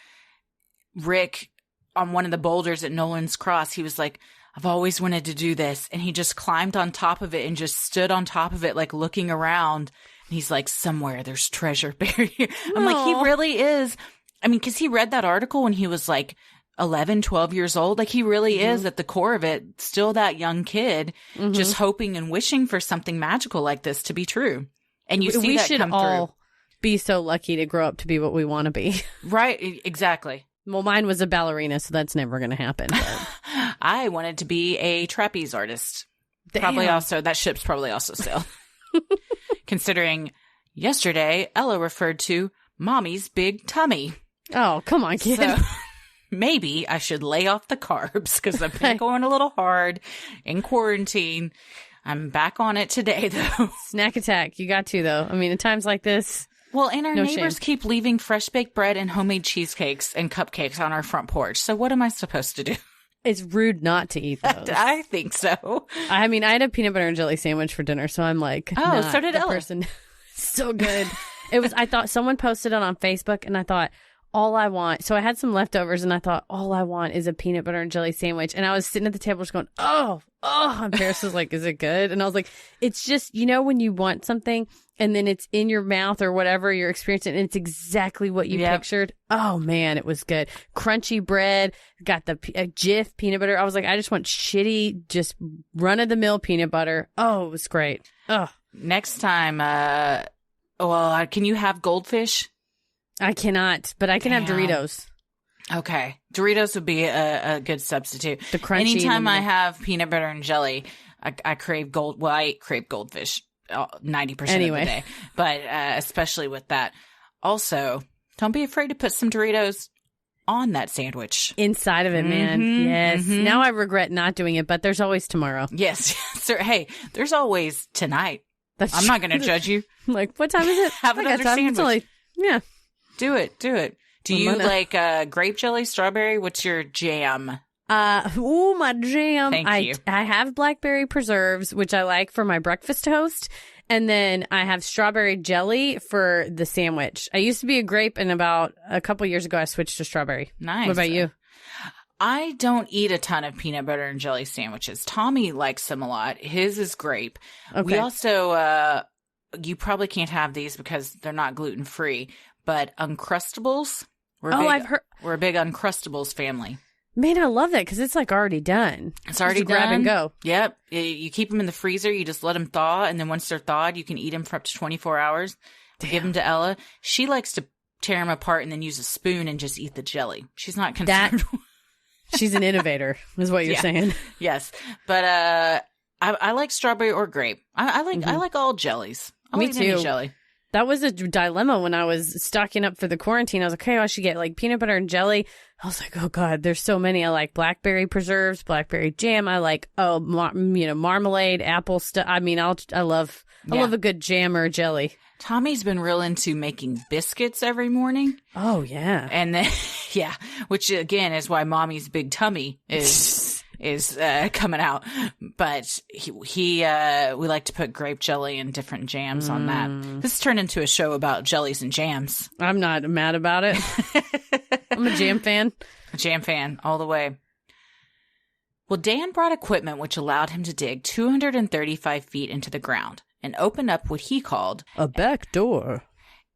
[SPEAKER 3] Rick, on one of the boulders at Nolan's Cross, he was like, I've always wanted to do this. And he just climbed on top of it and just stood on top of it, like looking around. And he's like, somewhere there's treasure buried here. I'm like, he really is. I mean, because he read that article when he was like 11, 12 years old. Like, he really is at the core of it, still that young kid, just hoping and wishing for something magical like this to be true. And you see
[SPEAKER 1] we
[SPEAKER 3] that
[SPEAKER 1] should
[SPEAKER 3] come
[SPEAKER 1] all
[SPEAKER 3] through.
[SPEAKER 1] Be so lucky to grow up to be what we want to be.
[SPEAKER 3] Right. Exactly.
[SPEAKER 1] Well, mine was a ballerina, so that's never going to happen. But.
[SPEAKER 3] I wanted to be a trapeze artist.
[SPEAKER 1] Damn.
[SPEAKER 3] Probably also, that ship's probably also sailed. Considering yesterday, Ella referred to Mommy's big tummy.
[SPEAKER 1] Oh, come on, kid.
[SPEAKER 3] So, maybe I should lay off the carbs because I've been going a little hard in quarantine. I'm back on it today, though.
[SPEAKER 1] Snack attack. You got to, though. I mean, at times like this.
[SPEAKER 3] Well, and our neighbors
[SPEAKER 1] shame.
[SPEAKER 3] keep leaving fresh baked bread and homemade cheesecakes and cupcakes on our front porch. So what am I supposed to do?
[SPEAKER 1] It's rude not to eat those.
[SPEAKER 3] I think so.
[SPEAKER 1] I mean, I had a peanut butter and jelly sandwich for dinner, so I'm like,
[SPEAKER 3] oh, so did Ella.
[SPEAKER 1] So good. I thought someone posted it on Facebook, and I thought, all I want. So I had some leftovers, and I thought, all I want is a peanut butter and jelly sandwich. And I was sitting at the table just going, oh. And Paris was like, is it good? And I was like, it's just, when you want something and then it's in your mouth or whatever you're experiencing, and it's exactly what you pictured. Oh, man, it was good. Crunchy bread, got the Jif peanut butter. I was like, I just want shitty, just run-of-the-mill peanut butter. Oh, it was great. Oh.
[SPEAKER 3] Next time, can you have goldfish?
[SPEAKER 1] I cannot, but I can have Doritos.
[SPEAKER 3] Okay. Doritos would be a good substitute.
[SPEAKER 1] The crunchy.
[SPEAKER 3] Anytime I have peanut butter and jelly, I crave I crave goldfish 90% of the day. But especially with that. Also, don't be afraid to put some Doritos on that sandwich.
[SPEAKER 1] Inside of it, man. Yes. Now I regret not doing it, but there's always tomorrow.
[SPEAKER 3] Yes. Sir, hey, there's always tonight. I'm not going to judge you.
[SPEAKER 1] Like, what time is it?
[SPEAKER 3] Have another sandwich.
[SPEAKER 1] Yeah.
[SPEAKER 3] Do it. Do you like grape jelly, strawberry? What's your jam?
[SPEAKER 1] My jam.
[SPEAKER 3] Thank you.
[SPEAKER 1] I have blackberry preserves, which I like for my breakfast toast. And then I have strawberry jelly for the sandwich. I used to be a grape, and about a couple years ago, I switched to strawberry.
[SPEAKER 3] Nice.
[SPEAKER 1] What about you?
[SPEAKER 3] I don't eat a ton of peanut butter and jelly sandwiches. Tommy likes them a lot. His is grape.
[SPEAKER 1] Okay.
[SPEAKER 3] We also, you probably can't have these because they're not gluten-free, but Uncrustables.
[SPEAKER 1] I've heard.
[SPEAKER 3] We're a big Uncrustables family.
[SPEAKER 1] Man, I love that because it's like already done.
[SPEAKER 3] It's already
[SPEAKER 1] just
[SPEAKER 3] done.
[SPEAKER 1] Grab and go.
[SPEAKER 3] Yep. You keep them in the freezer. You just let them thaw. And then once they're thawed, you can eat them for up to 24 hours. Damn. Give them to Ella. She likes to tear them apart and then use a spoon and just eat the jelly. She's not concerned.
[SPEAKER 1] She's an innovator, is what you're saying.
[SPEAKER 3] Yes. But I like strawberry or grape. I like all jellies.
[SPEAKER 1] Me too.
[SPEAKER 3] Any jelly.
[SPEAKER 1] That was a dilemma when I was stocking up for the quarantine. I was like, okay, I should get like peanut butter and jelly. I was like, oh God, there's so many. I like blackberry preserves, blackberry jam. I like, marmalade, apple stuff. I mean, I love a good jam or jelly.
[SPEAKER 3] Tommy's been real into making biscuits every morning.
[SPEAKER 1] Oh, yeah.
[SPEAKER 3] And then, yeah, which again is why mommy's big tummy is coming out. But we like to put grape jelly and different jams on that. This turned into a show about jellies and jams.
[SPEAKER 1] I'm not mad about it. I'm a jam fan.
[SPEAKER 3] A jam fan all the way. Well, Dan brought equipment which allowed him to dig 235 feet into the ground and open up what he called
[SPEAKER 1] a back door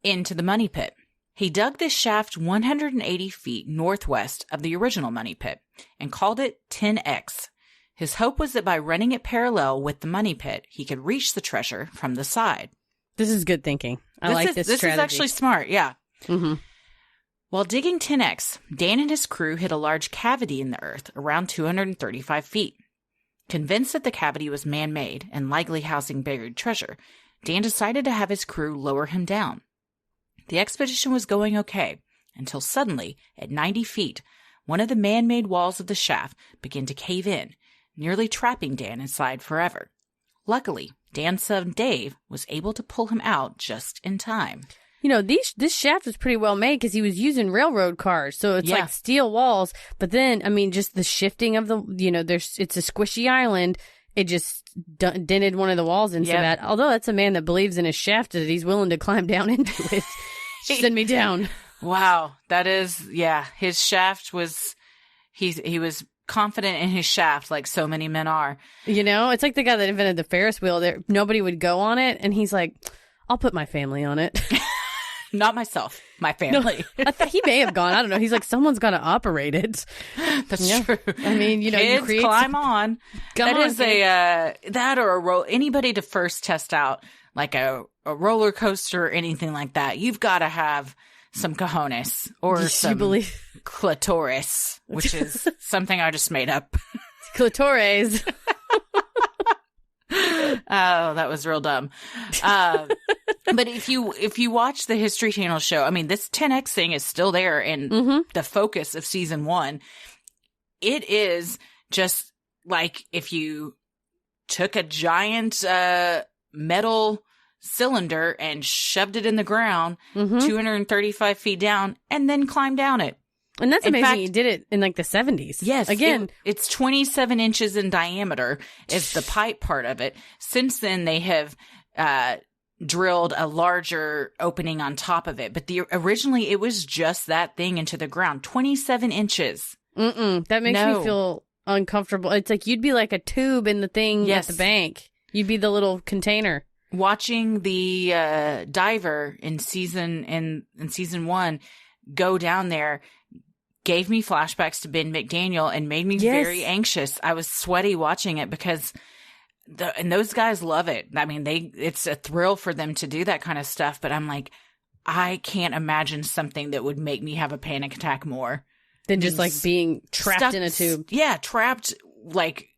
[SPEAKER 3] into the money pit. He dug this shaft 180 feet northwest of the original money pit and called it 10X. His hope was that by running it parallel with the money pit, he could reach the treasure from the side.
[SPEAKER 1] This is good thinking. I like this strategy.
[SPEAKER 3] This is actually smart, yeah.
[SPEAKER 1] Mm-hmm.
[SPEAKER 3] While digging 10X, Dan and his crew hit a large cavity in the earth around 235 feet. Convinced that the cavity was man-made and likely housing buried treasure, Dan decided to have his crew lower him down. The expedition was going okay, until suddenly, at 90 feet, one of the man-made walls of the shaft began to cave in, nearly trapping Dan inside forever. Luckily, Dan's son Dave was able to pull him out just in time.
[SPEAKER 1] You know, this shaft was pretty well made because he was using railroad cars. So it's like steel walls. But then, I mean, just the shifting of it's a squishy island. It just dented one of the walls in so bad. Although that's a man that believes in his shaft that he's willing to climb down into it. Send me down.
[SPEAKER 3] Wow. That is, his shaft was, he was confident in his shaft like so many men are. You know,
[SPEAKER 1] it's like the guy that invented the Ferris wheel. Nobody would go on it. And he's like, I'll put my family on it.
[SPEAKER 3] Not myself, my family.
[SPEAKER 1] No, I think he may have gone. I don't know. He's like, someone's got to operate it.
[SPEAKER 3] That's true.
[SPEAKER 1] I mean,
[SPEAKER 3] Kids,
[SPEAKER 1] you create
[SPEAKER 3] climb on. That is that or a roll. Anybody to first test out like a roller coaster or anything like that, you've got to have some cojones or some clitoris, which is something I just made up.
[SPEAKER 1] Clitoris.
[SPEAKER 3] Oh, that was real dumb. But if you watch the History Channel show, I mean, this 10X thing is still there and the focus of season 1. It is just like if you took a giant metal cylinder and shoved it in the ground 235 feet down and then climbed down it.
[SPEAKER 1] And that's amazing. In fact, he did it in like the 70s.
[SPEAKER 3] Yes.
[SPEAKER 1] Again,
[SPEAKER 3] it's 27 inches in diameter is the pipe part of it. Since then, they have drilled a larger opening on top of it. But originally, it was just that thing into the ground. 27 inches.
[SPEAKER 1] That makes me feel uncomfortable. It's like you'd be like a tube in the thing at the bank. You'd be the little container.
[SPEAKER 3] Watching the diver in season 1 go down there gave me flashbacks to Ben McDaniel and made me very anxious. I was sweaty watching it because and those guys love it. I mean, it's a thrill for them to do that kind of stuff, but I'm like, I can't imagine something that would make me have a panic attack more
[SPEAKER 1] than just like being trapped in a tube.
[SPEAKER 3] Yeah, trapped like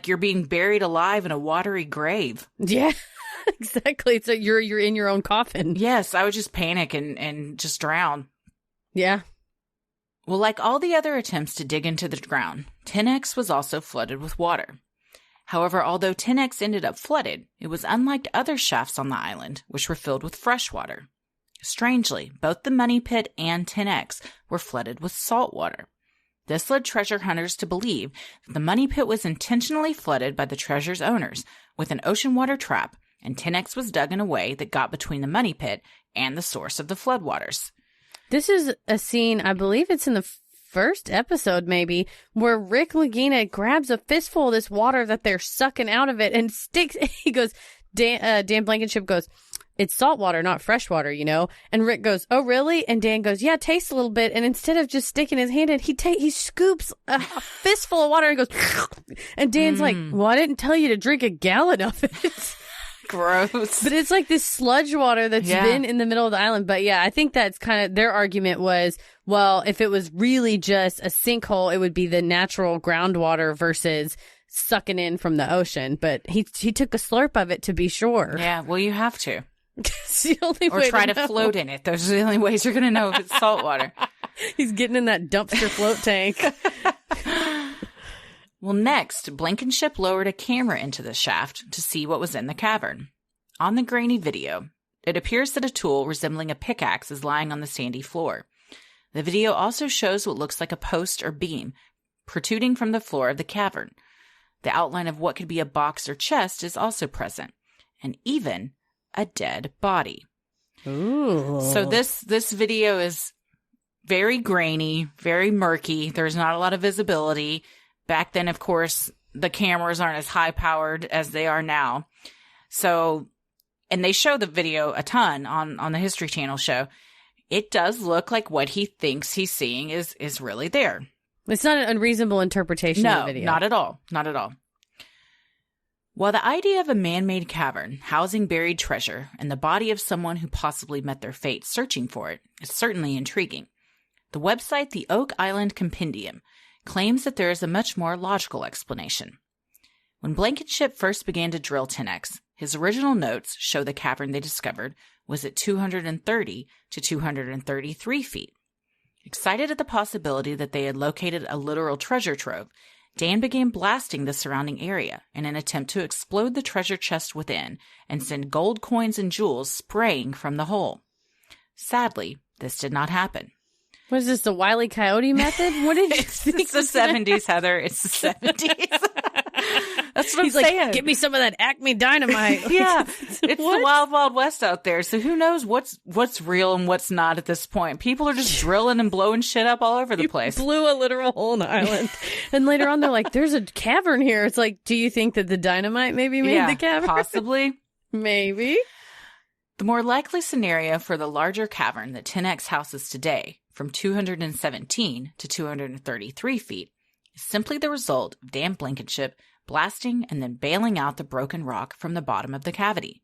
[SPEAKER 3] you're being buried alive in a watery grave. Yeah.
[SPEAKER 1] Exactly. So you're in your own coffin.
[SPEAKER 3] Yes, I would just panic and just drown.
[SPEAKER 1] Yeah.
[SPEAKER 3] Well, like all the other attempts to dig into the ground, 10X was also flooded with water. However, although 10X ended up flooded, it was unlike other shafts on the island, which were filled with fresh water. Strangely, both the Money Pit and 10X were flooded with salt water. This led treasure hunters to believe that the Money Pit was intentionally flooded by the treasure's owners with an ocean water trap, and 10X was dug in a way that got between the Money Pit and the source of the floodwaters.
[SPEAKER 1] This is a scene, I believe it's in the first episode maybe, where Rick Lagina grabs a fistful of this water that they're sucking out of it and sticks. He goes, Dan Blankenship goes, "It's salt water, not fresh water, you know?" And Rick goes, "Oh, really?" And Dan goes, "Yeah, taste a little bit." And instead of just sticking his hand in, he scoops a fistful of water and goes, and Dan's like, "Well, I didn't tell you to drink a gallon of it."
[SPEAKER 3] Gross.
[SPEAKER 1] But it's like this sludge water that's been in the middle of the island. But yeah, I think that's kind of their argument was, well, if it was really just a sinkhole, it would be the natural groundwater versus sucking in from the ocean. But he took a slurp of it to be sure.
[SPEAKER 3] Yeah, well, you have to.
[SPEAKER 1] It's the only
[SPEAKER 3] or
[SPEAKER 1] way
[SPEAKER 3] try
[SPEAKER 1] to
[SPEAKER 3] to float in it. Those are the only ways you're going to know if it's salt water.
[SPEAKER 1] He's getting in that dumpster float tank.
[SPEAKER 3] Well, next, Blankenship lowered a camera into the shaft to see what was in the cavern. On the grainy video, it appears that a tool resembling a pickaxe is lying on the sandy floor. The video also shows what looks like a post or beam protruding from the floor of the cavern. The outline of what could be a box or chest is also present, and even a dead body.
[SPEAKER 1] Ooh.
[SPEAKER 3] So this video is very grainy, very murky. There's not a lot of visibility. Back then, of course, the cameras aren't as high-powered as they are now. So, and they show the video a ton on the History Channel show. It does look like what he thinks he's seeing is really there.
[SPEAKER 1] It's not an unreasonable interpretation of the video.
[SPEAKER 3] No, not at all. Not at all. While the idea of a man-made cavern housing buried treasure and the body of someone who possibly met their fate searching for it is certainly intriguing, the website The Oak Island Compendium claims that there is a much more logical explanation. When Blankenship first began to drill 10X, his original notes show the cavern they discovered was at 230 to 233 feet. Excited at the possibility that they had located a literal treasure trove, Dan began blasting the surrounding area in an attempt to explode the treasure chest within and send gold coins and jewels spraying from the hole. Sadly, this did not happen.
[SPEAKER 1] What is this, the Wile E. Coyote method? What did you think?
[SPEAKER 3] It's the 70s, Heather. It's the 70s. That's what
[SPEAKER 1] He's
[SPEAKER 3] I'm
[SPEAKER 1] like,
[SPEAKER 3] saying.
[SPEAKER 1] "Give me some of that Acme Dynamite."
[SPEAKER 3] Yeah, it's the wild, wild west out there. So who knows what's real and what's not at this point? People are just drilling and blowing shit up all over the place.
[SPEAKER 1] Blew a literal hole in the island. And later on, they're like, "There's a cavern here." It's like, do you think that the dynamite maybe made the cavern?
[SPEAKER 3] Possibly.
[SPEAKER 1] Maybe.
[SPEAKER 3] The more likely scenario for the larger cavern that 10X houses today, from 217 to 233 feet, is simply the result of Dan Blankenship blasting and then bailing out the broken rock from the bottom of the cavity.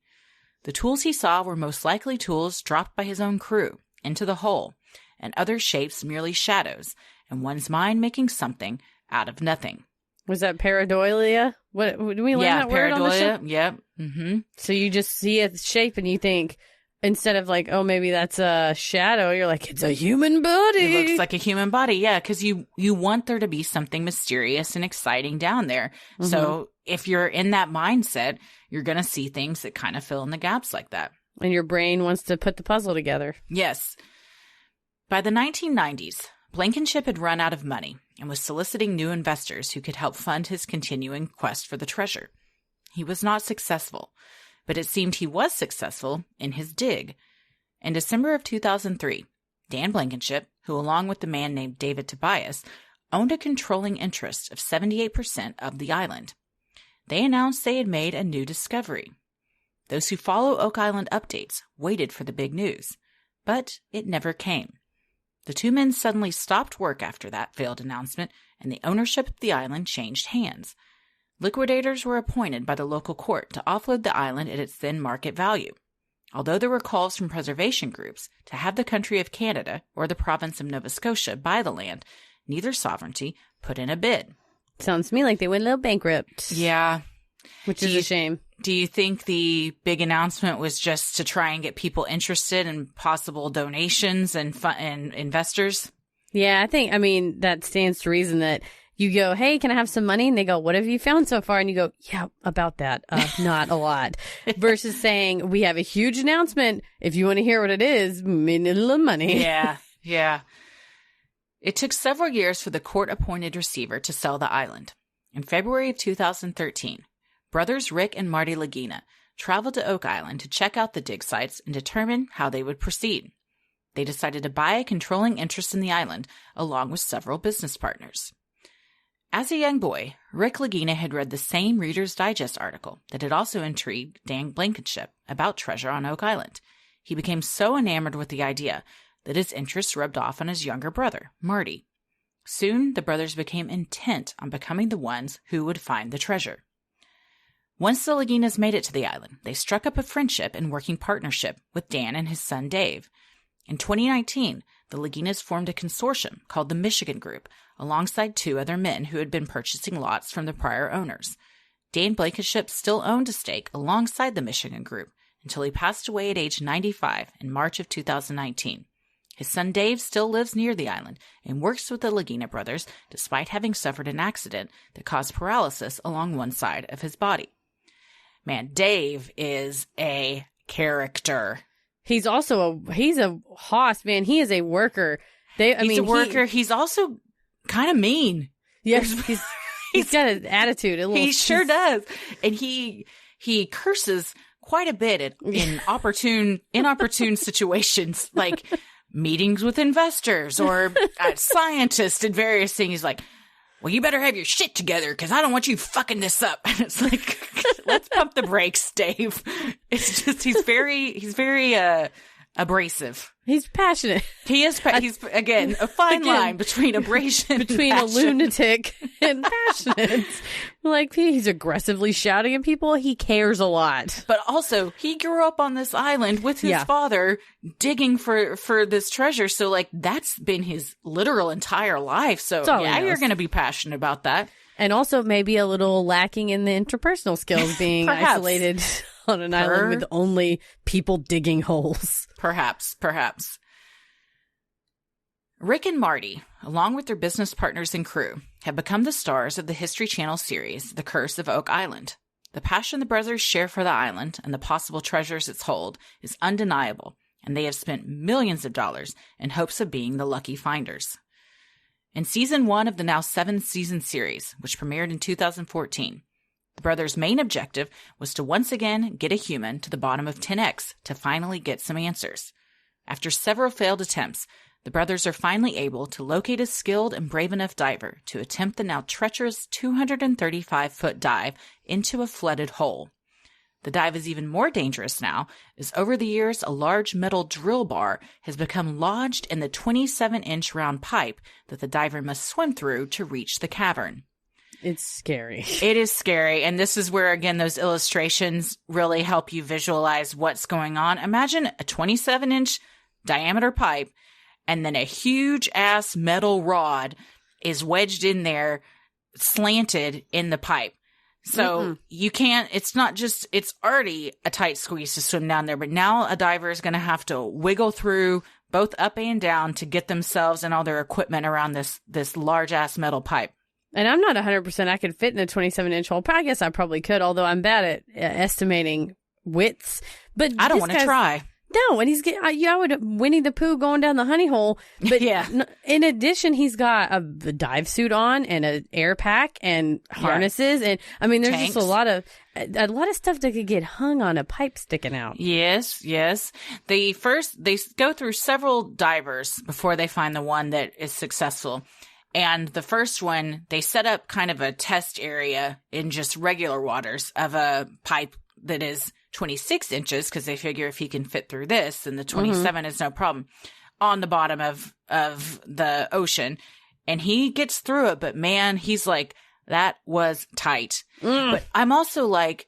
[SPEAKER 3] The tools he saw were most likely tools dropped by his own crew into the hole, and other shapes merely shadows, and one's mind making something out of nothing.
[SPEAKER 1] Was that pareidolia? What did we learn that word on the show?
[SPEAKER 3] Pareidolia. Yep. Mm-hmm.
[SPEAKER 1] So you just see a shape and you think, instead of like, oh, maybe that's a shadow, you're like, it's a human body.
[SPEAKER 3] It looks like a human body, yeah, because you want there to be something mysterious and exciting down there. Mm-hmm. So if you're in that mindset, you're going to see things that kind of fill in the gaps like that.
[SPEAKER 1] And your brain wants to put the puzzle together.
[SPEAKER 3] Yes. By the 1990s, Blankenship had run out of money and was soliciting new investors who could help fund his continuing quest for the treasure. He was not successful, but it seemed he was successful in his dig. In December of 2003, Dan Blankenship, who along with the man named David Tobias, owned a controlling interest of 78% of the island. They announced they had made a new discovery. Those who follow Oak Island updates waited for the big news, but it never came. The two men suddenly stopped work after that failed announcement, and the ownership of the island changed hands. Liquidators were appointed by the local court to offload the island at its then market value. Although there were calls from preservation groups to have the country of Canada or the province of Nova Scotia buy the land, neither sovereignty put in a bid.
[SPEAKER 1] Sounds to me like they went a little bankrupt.
[SPEAKER 3] Yeah.
[SPEAKER 1] Which is a shame.
[SPEAKER 3] Do you think the big announcement was just to try and get people interested in possible donations and investors?
[SPEAKER 1] Yeah, I mean, that stands to reason that you go, hey, can I have some money? And they go, what have you found so far? And you go, yeah, about that. Not a lot. Versus saying, we have a huge announcement. If you want to hear what it is, little money.
[SPEAKER 3] Yeah, yeah. It took several years for the court-appointed receiver to sell the island. In February of 2013, brothers Rick and Marty Lagina traveled to Oak Island to check out the dig sites and determine how they would proceed. They decided to buy a controlling interest in the island, along with several business partners. As a young boy, Rick Lagina had read the same Reader's Digest article that had also intrigued Dan Blankenship about treasure on Oak Island. He became so enamored with the idea that his interest rubbed off on his younger brother, Marty. Soon, the brothers became intent on becoming the ones who would find the treasure. Once the Laginas made it to the island, they struck up a friendship and working partnership with Dan and his son Dave. In 2019, the Laginas formed a consortium called the Michigan Group, alongside 2 other men who had been purchasing lots from the prior owners. Dan Blankenship still owned a stake alongside the Michigan Group until he passed away at age 95 in March of 2019. His son Dave still lives near the island and works with the Lagina brothers despite having suffered an accident that caused paralysis along one side of his body. Man, Dave is a character.
[SPEAKER 1] He's also he's a hoss, man. He is a worker.
[SPEAKER 3] He's a worker. He's also kind of mean.
[SPEAKER 1] Yes, he's got an attitude.
[SPEAKER 3] He sure does. And he curses quite a bit in inopportune situations, like meetings with investors or scientists and various things. He's like, well, you better have your shit together because I don't want you fucking this up. And it's like, let's pump the brakes, Dave. It's just, he's very abrasive.
[SPEAKER 1] He's passionate.
[SPEAKER 3] He is. He's, again, a fine line between abrasion
[SPEAKER 1] between
[SPEAKER 3] and
[SPEAKER 1] a lunatic and passionate. Like, he's aggressively shouting at people. He cares a lot.
[SPEAKER 3] But also, he grew up on this island with his father digging for this treasure. So, like, that's been his literal entire life. So, yeah, you're going to be passionate about that.
[SPEAKER 1] And also maybe a little lacking in the interpersonal skills, being isolated on an island with only people digging holes.
[SPEAKER 3] Perhaps. Rick and Marty, along with their business partners and crew, have become the stars of the History Channel series, The Curse of Oak Island. The passion the brothers share for the island and the possible treasures its hold is undeniable, and they have spent millions of dollars in hopes of being the lucky finders. In Season 1 of the now 7-season series, which premiered in 2014, the brothers' main objective was to once again get a human to the bottom of 10X to finally get some answers. After several failed attempts, the brothers are finally able to locate a skilled and brave enough diver to attempt the now treacherous 235-foot dive into a flooded hole. The dive is even more dangerous now, as over the years a large metal drill bar has become lodged in the 27-inch round pipe that the diver must swim through to reach the cavern.
[SPEAKER 1] It's scary.
[SPEAKER 3] It is scary, and this is where, again, those illustrations really help you visualize what's going on. Imagine a 27-inch diameter pipe, and then a huge-ass metal rod is wedged in there, slanted in the pipe. So you can't, it's not just, it's already a tight squeeze to swim down there, but now a diver is going to have to wiggle through both up and down to get themselves and all their equipment around this large ass metal pipe.
[SPEAKER 1] And I'm not 100% I could fit in a 27-inch hole. I guess I probably could, although I'm bad at estimating widths. But
[SPEAKER 3] I don't want to try.
[SPEAKER 1] No, and he's getting, I would Winnie the Pooh going down the honey hole. But
[SPEAKER 3] yeah.
[SPEAKER 1] In addition, he's got a dive suit on and an air pack and harnesses. And I mean, there's
[SPEAKER 3] Tanks.
[SPEAKER 1] just a lot of stuff that could get hung on a pipe sticking out.
[SPEAKER 3] Yes. They go through several divers before they find the one that is successful. And the first one, they set up kind of a test area in just regular waters of a pipe that is 26 inches, because they figure if he can fit through this, then the 27 is no problem, on the bottom of the ocean. And he gets through it, but man, he's like, that was tight. But I'm also like,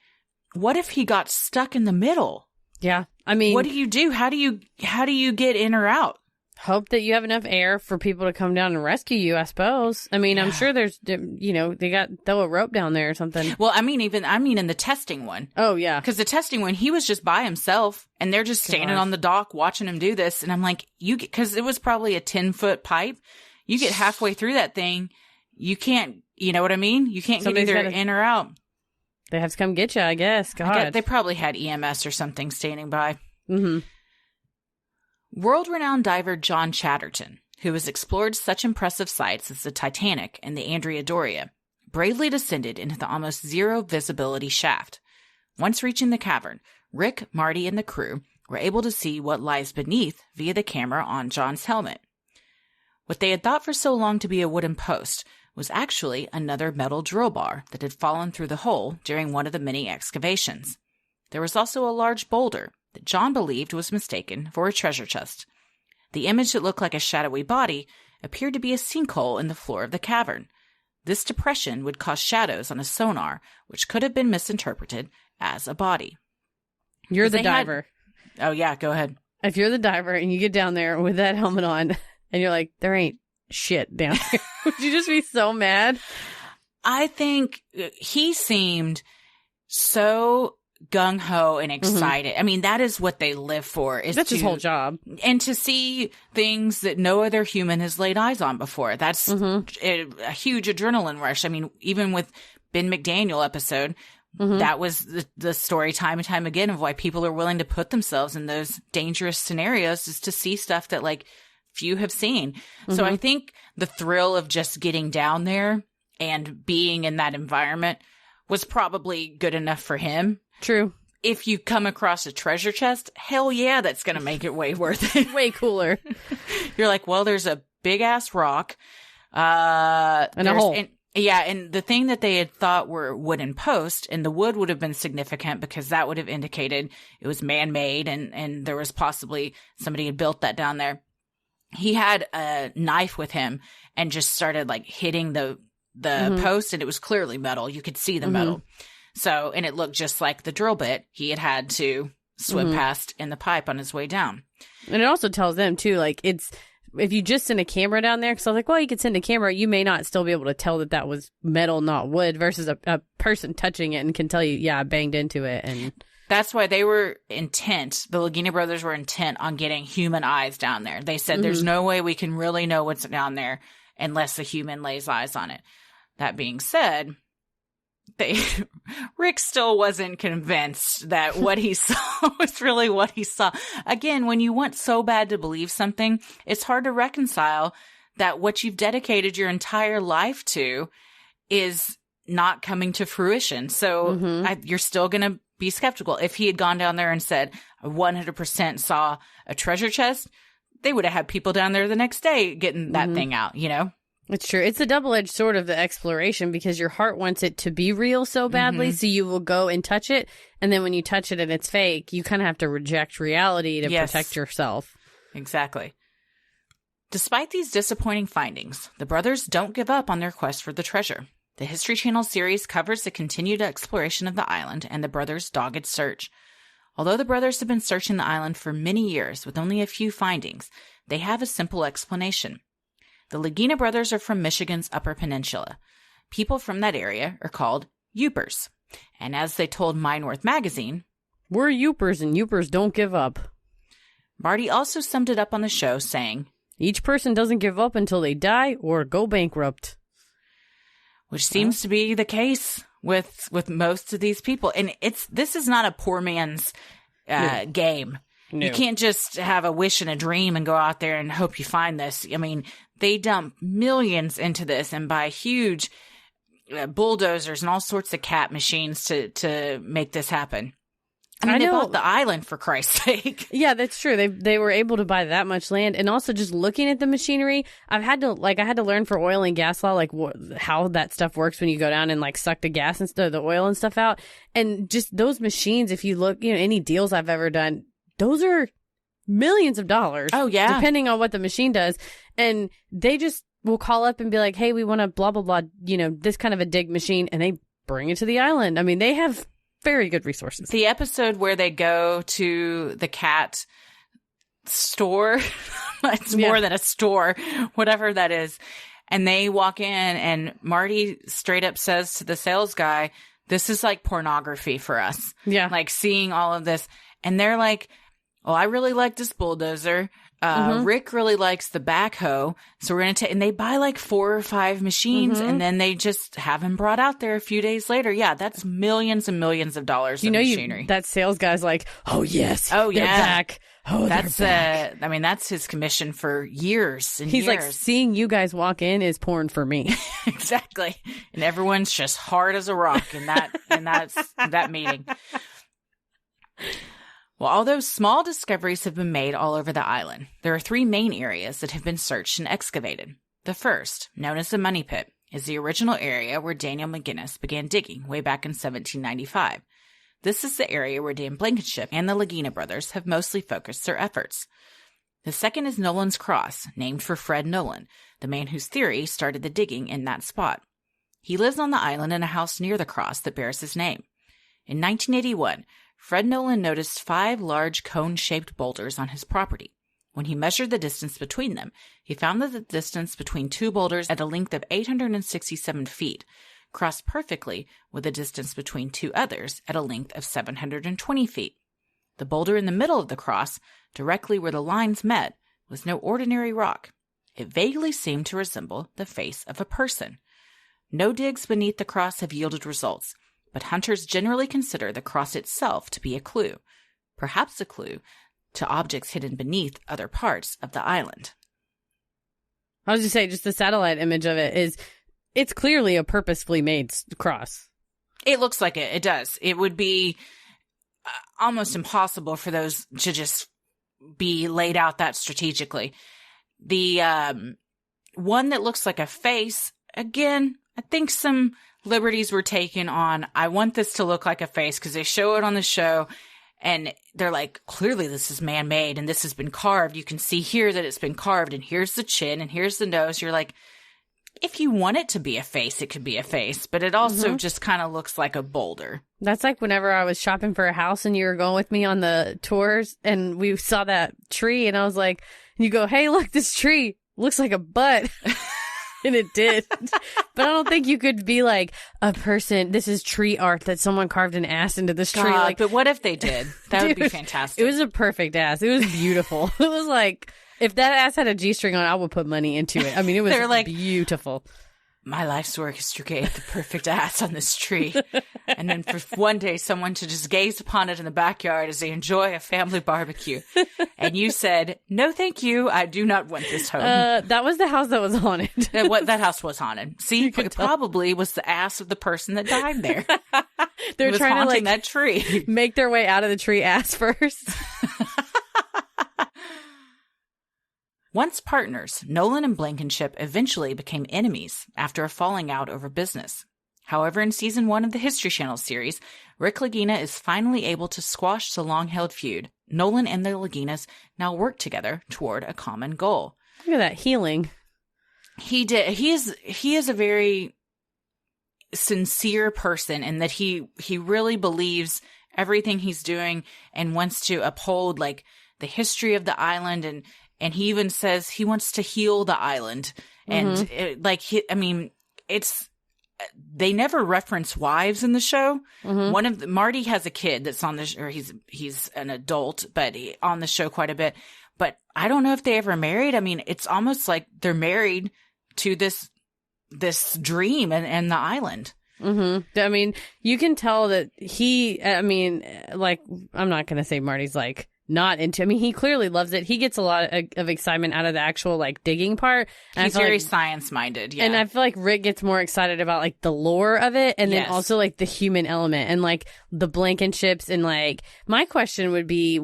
[SPEAKER 3] what if he got stuck in the middle?
[SPEAKER 1] Yeah. I mean,
[SPEAKER 3] what do you do? How do you get in or out?
[SPEAKER 1] Hope that you have enough air for people to come down and rescue you, I suppose. I mean, I'm sure there's, they throw a rope down there or something.
[SPEAKER 3] Well, I mean in the testing one.
[SPEAKER 1] Oh, yeah.
[SPEAKER 3] Because the testing one, he was just by himself and they're just standing on the dock watching him do this. And I'm like, because it was probably a 10-foot pipe. You get halfway through that thing, you can't, you know what I mean? You can't
[SPEAKER 1] Somebody's
[SPEAKER 3] get either in or out.
[SPEAKER 1] They have to come get you, I guess. God.
[SPEAKER 3] They probably had EMS or something standing by.
[SPEAKER 1] Mm-hmm.
[SPEAKER 3] World-renowned diver John Chatterton, who has explored such impressive sights as the Titanic and the Andrea Doria, bravely descended into the almost zero visibility shaft. Once reaching the cavern, Rick, Marty, and the crew were able to see what lies beneath via the camera on John's helmet. What they had thought for so long to be a wooden post was actually another metal drill bar that had fallen through the hole during one of the many excavations. There was also a large boulder that John believed was mistaken for a treasure chest. The image that looked like a shadowy body appeared to be a sinkhole in the floor of the cavern. This depression would cause shadows on a sonar, which could have been misinterpreted as a body.
[SPEAKER 1] You're the diver.
[SPEAKER 3] Oh, yeah, go ahead.
[SPEAKER 1] If you're the diver and you get down there with that helmet on and you're like, there ain't shit down here, would you just be so mad?
[SPEAKER 3] I think he seemed so gung-ho and excited. Mm-hmm. I mean, that is what they live for.
[SPEAKER 1] That's his whole job.
[SPEAKER 3] And to see things that no other human has laid eyes on before. That's a huge adrenaline rush. I mean, even with Ben McDaniel episode, that was the story time and time again of why people are willing to put themselves in those dangerous scenarios, is to see stuff that like few have seen. So I think the thrill of just getting down there and being in that environment was probably good enough for him.
[SPEAKER 1] True.
[SPEAKER 3] If you come across a treasure chest, hell yeah, that's going to make it way worth it.
[SPEAKER 1] Way cooler.
[SPEAKER 3] You're like, well, there's a big ass rock. And
[SPEAKER 1] a hole.
[SPEAKER 3] And the thing that they had thought were wooden posts, and the wood would have been significant because that would have indicated it was man-made and there was possibly somebody had built that down there. He had a knife with him and just started like hitting the post, and it was clearly metal. You could see the metal. So, and it looked just like the drill bit he had to swim past in the pipe on his way down.
[SPEAKER 1] And it also tells them too, like, it's, if you just send a camera down there, because I was like, well, you could send a camera, you may not still be able to tell that was metal, not wood, versus a person touching it and can tell you, yeah, I banged into it. And
[SPEAKER 3] that's why they were intent. The Lagina brothers were intent on getting human eyes down there. They said there's no way we can really know what's down there unless a human lays eyes on it. That being said, Rick still wasn't convinced that what he saw was really what he saw. Again, when you want so bad to believe something, it's hard to reconcile that what you've dedicated your entire life to is not coming to fruition. So you're still going to be skeptical. If he had gone down there and said, I 100% saw a treasure chest, they would have had people down there the next day getting that thing out, you know?
[SPEAKER 1] It's true. It's a double-edged sword of the exploration, because your heart wants it to be real so badly, so you will go and touch it. And then when you touch it and it's fake, you kind of have to reject reality to protect yourself.
[SPEAKER 3] Exactly. Despite these disappointing findings, the brothers don't give up on their quest for the treasure. The History Channel series covers the continued exploration of the island and the brothers' dogged search. Although the brothers have been searching the island for many years with only a few findings, they have a simple explanation. The Lagina brothers are from Michigan's Upper Peninsula. People from that area are called Yoopers. And as they told My North magazine,
[SPEAKER 1] we're Yoopers and Yoopers don't give up.
[SPEAKER 3] Marty also summed it up on the show saying, each
[SPEAKER 1] person doesn't give up until they die or go bankrupt.
[SPEAKER 3] Which seems to be the case with most of these people. And this is not a poor man's game. No. You can't just have a wish and a dream and go out there and hope you find this. I mean, they dump millions into this and buy huge bulldozers and all sorts of cat machines to make this happen. I mean, they bought the island, for Christ's sake.
[SPEAKER 1] Yeah, that's true. They were able to buy that much land. And also just looking at the machinery, I had to learn for oil and gas law, like how that stuff works when you go down and like suck the gas and stuff, the oil and stuff out. And just those machines, if you look, any deals I've ever done, those are millions of dollars.
[SPEAKER 3] Oh, yeah.
[SPEAKER 1] Depending on what the machine does. And they just will call up and be like, hey, we want a blah, blah, blah, this kind of a dig machine. And they bring it to the island. I mean, they have very good resources.
[SPEAKER 3] The episode where they go to the cat store, it's more than a store, whatever that is. And they walk in and Marty straight up says to the sales guy, this is like pornography for us.
[SPEAKER 1] Yeah.
[SPEAKER 3] Like seeing all of this. And they're like, oh, I really like this bulldozer. Rick really likes the backhoe, so we're going to take, and they buy like 4 or 5 machines, and then they just have him brought out there a few days later. Yeah, that's millions and millions of dollars of machinery.
[SPEAKER 1] That sales guy's like, oh, yes.
[SPEAKER 3] Oh,
[SPEAKER 1] they're
[SPEAKER 3] yeah.
[SPEAKER 1] back. Oh,
[SPEAKER 3] that's,
[SPEAKER 1] they're back.
[SPEAKER 3] I mean, that's his commission for years and
[SPEAKER 1] He's
[SPEAKER 3] years.
[SPEAKER 1] like, seeing you guys walk in is porn for me.
[SPEAKER 3] Exactly. And everyone's just hard as a rock in that meeting. Well, although small discoveries have been made all over the island, there are 3 main areas that have been searched and excavated. The first, known as the Money Pit, is the original area where Daniel McGinnis began digging way back in 1795. This is the area where Dan Blankenship and the Lagina brothers have mostly focused their efforts. The second is Nolan's Cross, named for Fred Nolan, the man whose theory started the digging in that spot. He lives on the island in a house near the cross that bears his name. In 1981, Fred Nolan noticed 5 large cone-shaped boulders on his property. When he measured the distance between them, he found that the distance between 2 boulders at a length of 867 feet crossed perfectly with the distance between 2 others at a length of 720 feet. The boulder in the middle of the cross, directly where the lines met, was no ordinary rock. It vaguely seemed to resemble the face of a person. No digs beneath the cross have yielded results, but hunters generally consider the cross itself to be a clue, perhaps a clue to objects hidden beneath other parts of the island.
[SPEAKER 1] I was just saying, just the satellite image of it is, it's clearly a purposefully made cross.
[SPEAKER 3] It looks like it. It does. It would be almost impossible for those to just be laid out that strategically. The one that looks like a face, again, I think some liberties were taken on, I want this to look like a face because they show it on the show and they're like, clearly this is man-made and this has been carved. You can see here that it's been carved and here's the chin and here's the nose. You're like, if you want it to be a face, it could be a face, but it also just kind of looks like a boulder.
[SPEAKER 1] That's like whenever I was shopping for a house and you were going with me on the tours and we saw that tree and I was like, you go, hey, look, this tree looks like a butt. And it did. But I don't think you could be like a person, this is tree art that someone carved an ass into this tree. Like,
[SPEAKER 3] but what if they did? That would be fantastic.
[SPEAKER 1] It was a perfect ass. It was beautiful. It was like, if that ass had a G-string on, I would put money into it. I mean, it was like, beautiful.
[SPEAKER 3] My life's work is to create the perfect ass on this tree. And then for one day, someone to just gaze upon it in the backyard as they enjoy a family barbecue. And you said, no, thank you. I do not want this home.
[SPEAKER 1] That was the house that was haunted.
[SPEAKER 3] That house was haunted. See, it probably was the ass of the person that died there.
[SPEAKER 1] They're trying to like
[SPEAKER 3] that tree.
[SPEAKER 1] Make their way out of the tree ass first.
[SPEAKER 3] Once partners, Nolan and Blankenship eventually became enemies after a falling out over business. However, in season 1 of the History Channel series, Rick Lagina is finally able to squash the long-held feud. Nolan and the Laginas now work together toward a common goal.
[SPEAKER 1] Look at that healing.
[SPEAKER 3] He did. He is a very sincere person in that he really believes everything he's doing and wants to uphold like the history of the island and he even says he wants to heal the island. And they never reference wives in the show. Marty has a kid that's on the or he's an adult, but on the show quite a bit. But I don't know if they ever married. I mean, it's almost like they're married to this dream and the island.
[SPEAKER 1] I mean, you can tell that I'm not going to say Marty's like not into, I mean, he clearly loves it. He gets a lot of excitement out of the actual like digging part. And
[SPEAKER 3] he's very science minded. Yeah.
[SPEAKER 1] And I feel like Rick gets more excited about like the lore of it. And then also like the human element and like the Blankenships. And like my question would be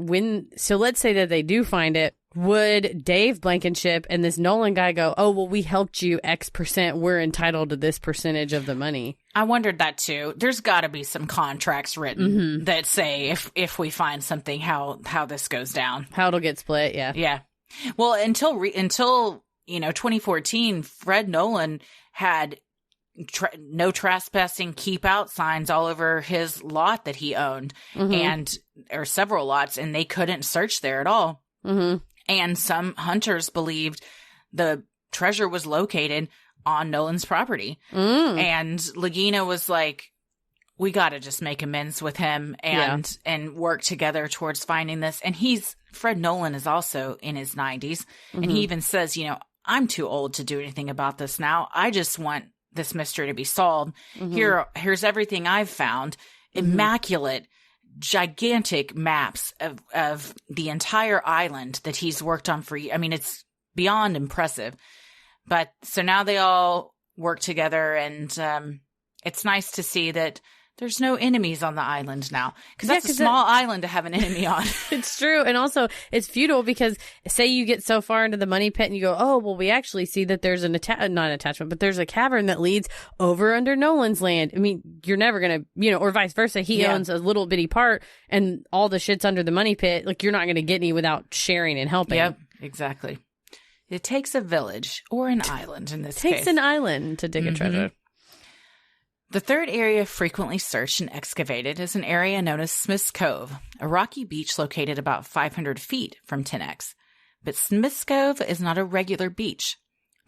[SPEAKER 1] so let's say that they do find it. Would Dave Blankenship and this Nolan guy go, oh, well, we helped you X%. We're entitled to this percentage of the money.
[SPEAKER 3] I wondered that too. There's got to be some contracts written that say if we find something, how this goes down.
[SPEAKER 1] How it'll get split, yeah.
[SPEAKER 3] Yeah. Well, until 2014, Fred Nolan had no trespassing, keep out signs all over his lot that he owned or several lots, and they couldn't search there at all. And some hunters believed the treasure was located on Nolan's property. And Lagina was like, we got to just make amends with him and work together towards finding this. And Fred Nolan is also in his 90s. And he even says, I'm too old to do anything about this now. I just want this mystery to be solved. Here's everything I've found. Immaculate, gigantic maps of the entire island that he's worked on for, it's beyond impressive. But so now they all work together, and it's nice to see that there's no enemies on the island now, because that's a small island to have an enemy on.
[SPEAKER 1] It's true. And also it's futile, because say you get so far into the money pit and you go, oh, well, we actually see that there's not an attachment, but there's a cavern that leads over under Nolan's land. I mean, you're never going to, or vice versa. He owns a little bitty part and all the shit's under the money pit. Like, you're not going to get any without sharing and helping.
[SPEAKER 3] Yep, exactly. It takes a village, or an island in this case.
[SPEAKER 1] It takes an island to dig a treasure.
[SPEAKER 3] The third area frequently searched and excavated is an area known as Smith's Cove, a rocky beach located about 500 feet from 10X. But Smith's Cove is not a regular beach.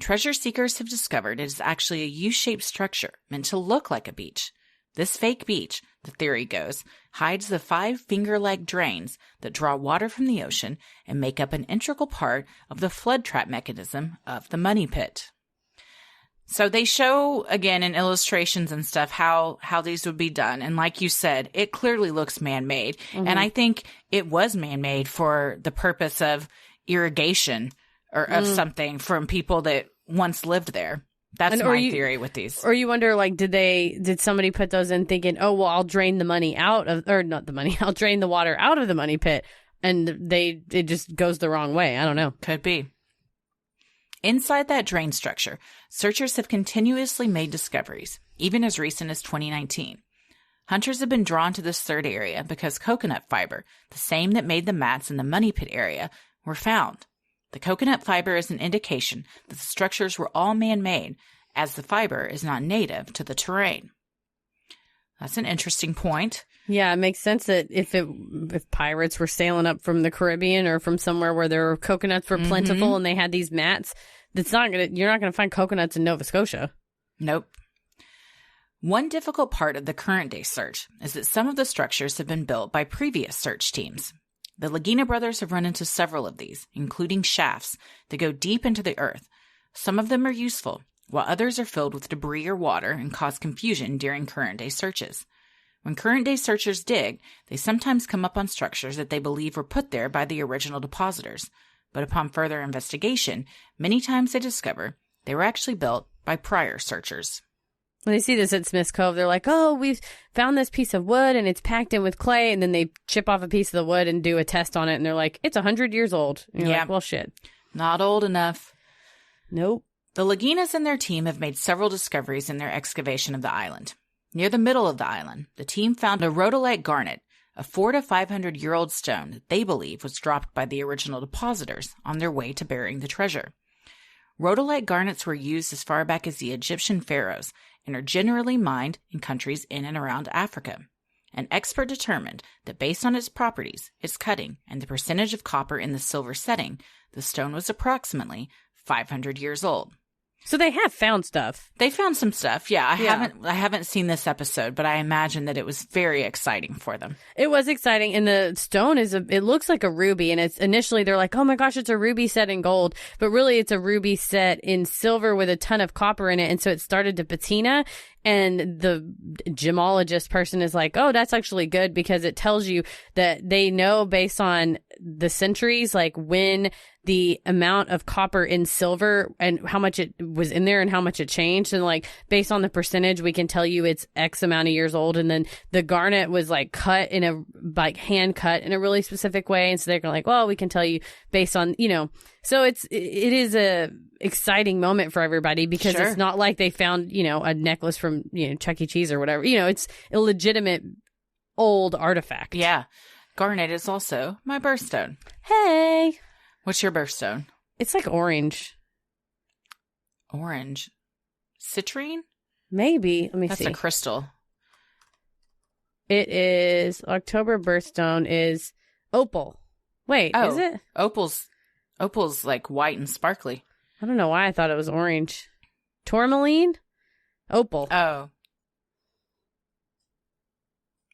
[SPEAKER 3] Treasure seekers have discovered it is actually a U-shaped structure meant to look like a beach. This fake beach, the theory goes, hides the 5 finger-like drains that draw water from the ocean and make up an integral part of the flood trap mechanism of the money pit. So they show, again, in illustrations and stuff, how these would be done. And like you said, it clearly looks man-made. And I think it was man-made for the purpose of irrigation or of something from people that once lived there. That's my theory with these. Or
[SPEAKER 1] you wonder, like, did somebody put those in thinking, oh, well, I'll drain the money out of, or not the money, I'll drain the water out of the money pit. And it just goes the wrong way. I don't know.
[SPEAKER 3] Could be. Inside that drain structure, searchers have continuously made discoveries, even as recent as 2019. Hunters have been drawn to this third area because coconut fiber, the same that made the mats in the money pit area, were found. The coconut fiber is an indication that the structures were all man-made, as the fiber is not native to the terrain. That's an interesting point.
[SPEAKER 1] Yeah, it makes sense that if pirates were sailing up from the Caribbean or from somewhere where their coconuts were plentiful and they had these mats, you're not gonna find coconuts in Nova Scotia.
[SPEAKER 3] Nope. One difficult part of the current day search is that some of the structures have been built by previous search teams. The Lagina brothers have run into several of these, including shafts that go deep into the earth. Some of them are useful, while others are filled with debris or water and cause confusion during current day searches. When current-day searchers dig, they sometimes come up on structures that they believe were put there by the original depositors. But upon further investigation, many times they discover they were actually built by prior searchers.
[SPEAKER 1] When they see this at Smith's Cove, they're like, oh, we've found this piece of wood and it's packed in with clay. And then they chip off a piece of the wood and do a test on it. And they're like, it's 100 years old. And you're like, well, shit.
[SPEAKER 3] Not old enough.
[SPEAKER 1] Nope.
[SPEAKER 3] The Laginas and their team have made several discoveries in their excavation of the island. Near the middle of the island, the team found a rhodolite garnet, a 400 to 500-year-old stone that they believe was dropped by the original depositors on their way to burying the treasure. Rhodolite garnets were used as far back as the Egyptian pharaohs and are generally mined in countries in and around Africa. An expert determined that based on its properties, its cutting, and the percentage of copper in the silver setting, the stone was approximately 500 years old.
[SPEAKER 1] So they have found stuff.
[SPEAKER 3] They found some stuff. Yeah, I haven't seen this episode, but I imagine that it was very exciting for them.
[SPEAKER 1] It was exciting, and the stone it looks like a ruby, and it's initially they're like, oh my gosh, it's a ruby set in gold, but really it's a ruby set in silver with a ton of copper in it, and so it started to patina. And the gemologist person is like, oh, that's actually good because it tells you that they know based on the centuries, like when the amount of copper in silver and how much it was in there and how much it changed. And like based on the percentage, we can tell you it's X amount of years old. And then the garnet was like cut hand cut in a really specific way. And so they're like, well, we can tell you based on, so it is a exciting moment for everybody because it's not like they found, a necklace from, Chuck E. Cheese or whatever. It's a legitimate old artifact.
[SPEAKER 3] Yeah. Garnet is also my birthstone.
[SPEAKER 1] Hey.
[SPEAKER 3] What's your birthstone?
[SPEAKER 1] It's like orange.
[SPEAKER 3] Orange. Citrine?
[SPEAKER 1] Maybe. Let me see.
[SPEAKER 3] That's a crystal.
[SPEAKER 1] It is, October birthstone is opal. Wait, is it?
[SPEAKER 3] Opal's like white and sparkly.
[SPEAKER 1] I don't know why I thought it was orange. Tourmaline? Opal.
[SPEAKER 3] Oh.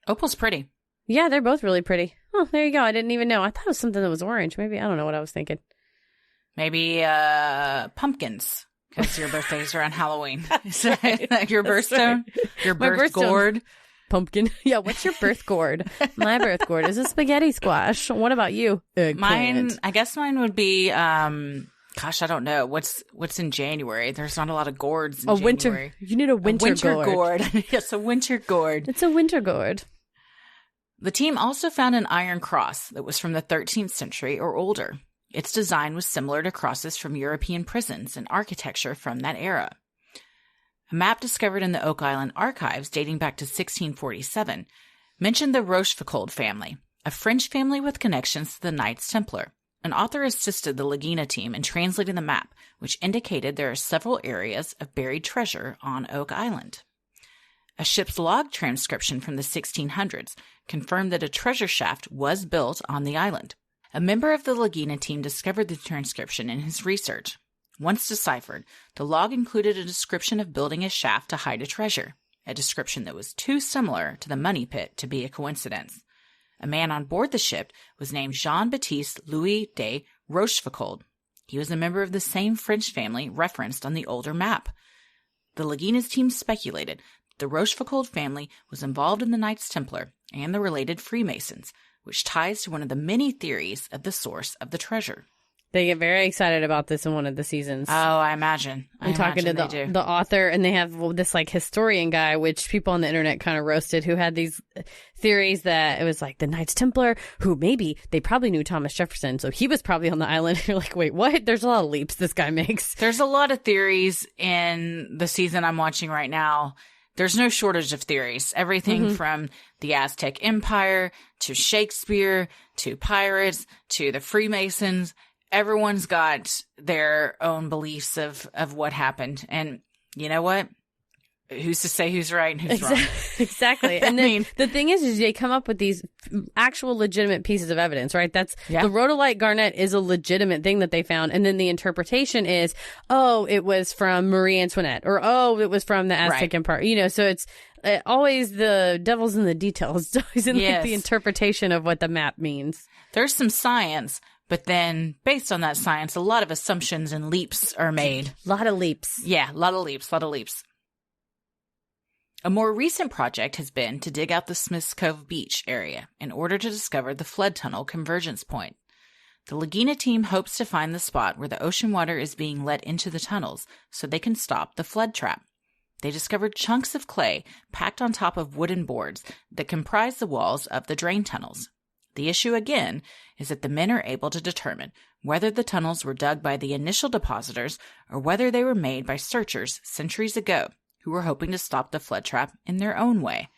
[SPEAKER 3] Opal's pretty.
[SPEAKER 1] Yeah, they're both really pretty. Oh, there you go. I didn't even know. I thought it was something that was orange. Maybe, I don't know what I was thinking.
[SPEAKER 3] Maybe pumpkins, because your birthday's around Halloween. Is that your birthstone? Your birth gourd?
[SPEAKER 1] Pumpkin. Yeah, what's your birth gourd? My birth gourd is a spaghetti squash. What about you?
[SPEAKER 3] I guess mine would be, gosh, I don't know. What's in January? There's not a lot of gourds in January.
[SPEAKER 1] Winter. You need a winter gourd.
[SPEAKER 3] Yes, a winter gourd.
[SPEAKER 1] It's a winter gourd.
[SPEAKER 3] The team also found an iron cross that was from the 13th century or older. Its design was similar to crosses from European prisons and architecture from that era. A map discovered in the Oak Island archives dating back to 1647 mentioned the Rochefoucauld family, a French family with connections to the Knights Templar. An author assisted the Lagina team in translating the map, which indicated there are several areas of buried treasure on Oak Island. A ship's log transcription from the 1600s confirmed that a treasure shaft was built on the island. A member of the Lagina team discovered the transcription in his research. Once deciphered, the log included a description of building a shaft to hide a treasure, a description that was too similar to the money pit to be a coincidence. A man on board the ship was named Jean-Baptiste Louis de Rochefoucauld. He was a member of the same French family referenced on the older map. The Lagina's team speculated that the Rochefoucauld family was involved in the Knights Templar and the related Freemasons, which ties to one of the many theories of the source of the treasure.
[SPEAKER 1] They get very excited about this in one of the seasons.
[SPEAKER 3] Oh, I imagine.
[SPEAKER 1] I'm talking to the author, and they have this like historian guy, which people on the internet kind of roasted, who had these theories that it was like the Knights Templar, who they probably knew Thomas Jefferson, so he was probably on the island. You're like, wait, what? There's a lot of leaps this guy makes.
[SPEAKER 3] There's a lot of theories in the season I'm watching right now. There's no shortage of theories. Everything from the Aztec Empire to Shakespeare to pirates to the Freemasons. Everyone's got their own beliefs of what happened. And you know what? Who's to say who's right and who's wrong?
[SPEAKER 1] Exactly. And then the thing is they come up with these actual legitimate pieces of evidence, right? The rhodolite garnet is a legitimate thing that they found. And then the interpretation is, oh, it was from Marie Antoinette, or oh, it was from the Aztec Empire. You know, so it's always the devil's in the details. It's always in like, the interpretation of what the map means.
[SPEAKER 3] There's some science, but then based on that science, a lot of assumptions and leaps are made.
[SPEAKER 1] A lot of leaps.
[SPEAKER 3] Yeah, a lot of leaps. A more recent project has been to dig out the Smith's Cove Beach area in order to discover the flood tunnel convergence point. The Lagina team hopes to find the spot where the ocean water is being let into the tunnels so they can stop the flood trap. They discovered chunks of clay packed on top of wooden boards that comprise the walls of the drain tunnels. The issue again is that the men are able to determine whether the tunnels were dug by the initial depositors or whether they were made by searchers centuries ago who were hoping to stop the flood trap in their own way.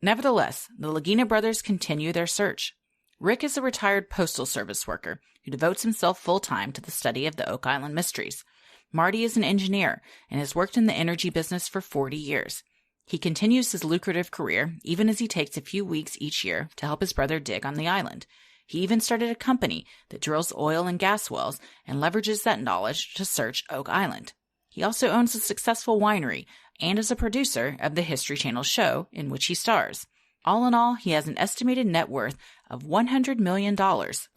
[SPEAKER 3] Nevertheless, the Lagina brothers continue their search. Rick is a retired postal service worker who devotes himself full-time to the study of the Oak Island mysteries. Marty is an engineer and has worked in the energy business for 40 years. He continues his lucrative career even as he takes a few weeks each year to help his brother dig on the island. He even started a company that drills oil and gas wells and leverages that knowledge to search Oak Island. He also owns a successful winery and is a producer of the History Channel show in which he stars. All in all, he has an estimated net worth of $100 million,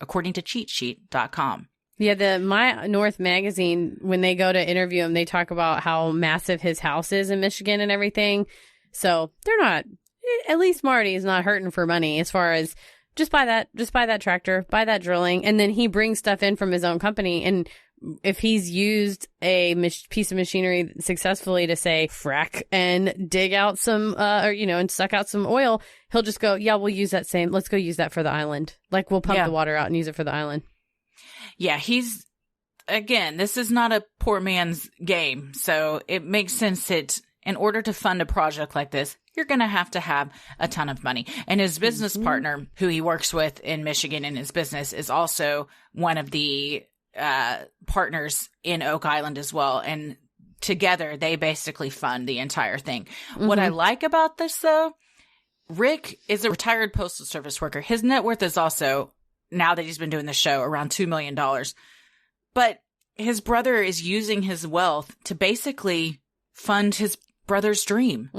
[SPEAKER 3] according to CheatSheet.com.
[SPEAKER 1] Yeah, the My North magazine, when they go to interview him, they talk about how massive his house is in Michigan and everything. So they're not, at least Marty is not hurting for money as far as just buy that tractor, buy that drilling, and then he brings stuff in from his own company. And if he's used a piece of machinery successfully to say frack and dig out some, and suck out some oil, he'll just go, yeah, we'll use that let's go use that for the island. Like we'll pump the water out and use it for the island.
[SPEAKER 3] Yeah, this is not a poor man's game. So it makes sense that in order to fund a project like this, you're going to have a ton of money. And his business partner, who he works with in Michigan in his business, is also one of the partners in Oak Island as well. And together, they basically fund the entire thing. What I like about this, though, Rick is a retired postal service worker. His net worth is also, now that he's been doing the show, around $2 million. But his brother is using his wealth to basically fund his brother's dream.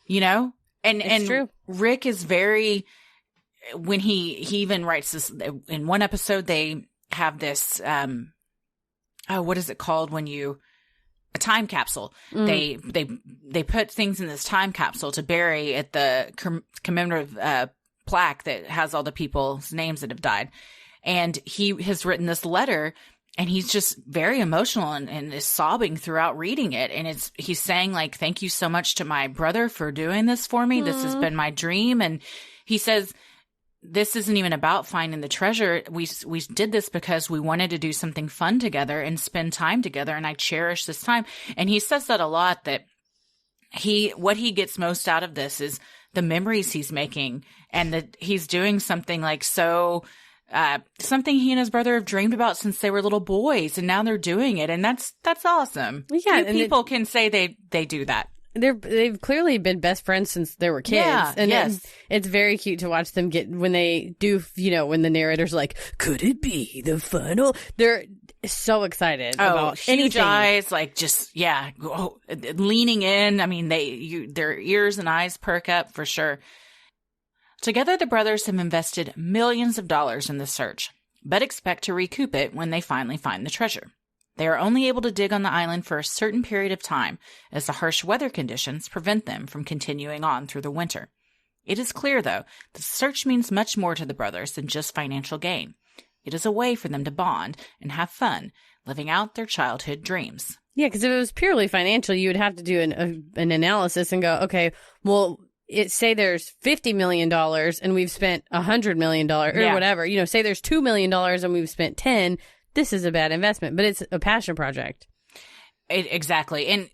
[SPEAKER 3] You know? And
[SPEAKER 1] true.
[SPEAKER 3] Rick is very, when he even writes this, in one episode, they have this, what is it called when you, a time capsule. They put things in this time capsule to bury at the commemorative plaque that has all the people's names that have died. And he has written this letter, and he's just very emotional and is sobbing throughout reading it. And he's saying, like, thank you so much to my brother for doing this for me. This has been my dream. And he says, this isn't even about finding the treasure. We did this because we wanted to do something fun together and spend time together. And I cherish this time. And he says that a lot, that what he gets most out of this is the memories he's making, and that he's doing something like something he and his brother have dreamed about since they were little boys, and now they're doing it. And that's awesome.
[SPEAKER 1] Yeah.
[SPEAKER 3] Few people can say they do that.
[SPEAKER 1] They've clearly been best friends since they were kids.
[SPEAKER 3] Yeah,
[SPEAKER 1] and
[SPEAKER 3] yes.
[SPEAKER 1] it's very cute to watch them get, when they do, when the narrator's like, could it be the final? They're so excited about
[SPEAKER 3] huge
[SPEAKER 1] anything.
[SPEAKER 3] eyes, like, just, leaning in. I mean, their ears and eyes perk up for sure. Together, the brothers have invested millions of dollars in the search, but expect to recoup it when they finally find the treasure. They are only able to dig on the island for a certain period of time, as the harsh weather conditions prevent them from continuing on through the winter. It is clear, though, that the search means much more to the brothers than just financial gain. It is a way for them to bond and have fun, living out their childhood dreams.
[SPEAKER 1] Yeah, because if it was purely financial, you would have to do an analysis and go, okay, well, say there's $50 million and we've spent $100 million or whatever. Say there's $2 million and we've spent 10. This is a bad investment, but it's a passion project.
[SPEAKER 3] Exactly. And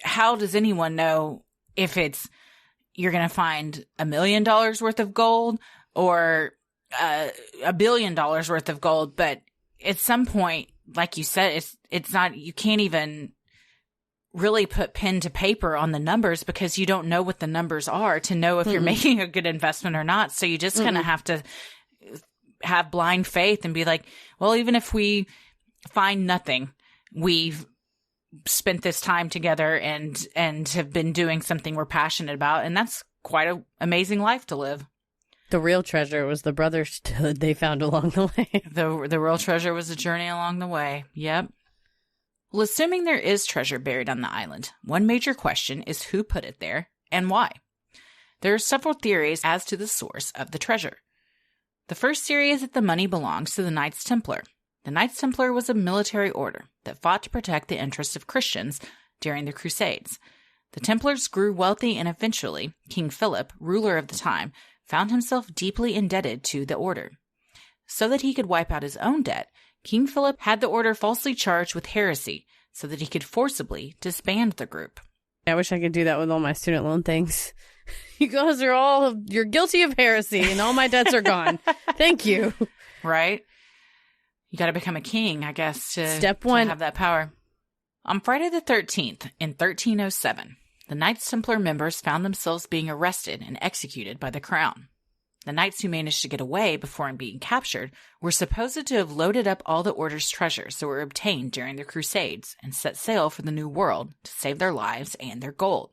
[SPEAKER 3] how does anyone know if you're going to find $1 million worth of gold or $1 billion worth of gold? But at some point, like you said, it's not, you can't even really put pen to paper on the numbers, because you don't know what the numbers are to know if you're making a good investment or not. So you just kind of have to have blind faith and be like, well, even if we find nothing, we've spent this time together and have been doing something we're passionate about. And that's quite an amazing life to live.
[SPEAKER 1] The real treasure was the brotherhood they found along the way.
[SPEAKER 3] The real treasure was a journey along the way. Yep. Well, assuming there is treasure buried on the island, one major question is who put it there and why. There are several theories as to the source of the treasure. The first theory is that the money belongs to the Knights Templar. The Knights Templar was a military order that fought to protect the interests of Christians during the Crusades. The Templars grew wealthy, and eventually, King Philip, ruler of the time, found himself deeply indebted to the order. So that he could wipe out his own debt, King Philip had the order falsely charged with heresy so that he could forcibly disband the group.
[SPEAKER 1] I wish I could do that with all my student loan things. You guys are you're guilty of heresy and all my debts are gone. Thank you.
[SPEAKER 3] Right? You got to become a king, I guess,
[SPEAKER 1] Step one.
[SPEAKER 3] to have that power. On Friday the 13th in 1307, the Knights Templar members found themselves being arrested and executed by the crown. The knights who managed to get away before being captured were supposed to have loaded up all the order's treasures that were obtained during the Crusades and set sail for the New World to save their lives and their gold.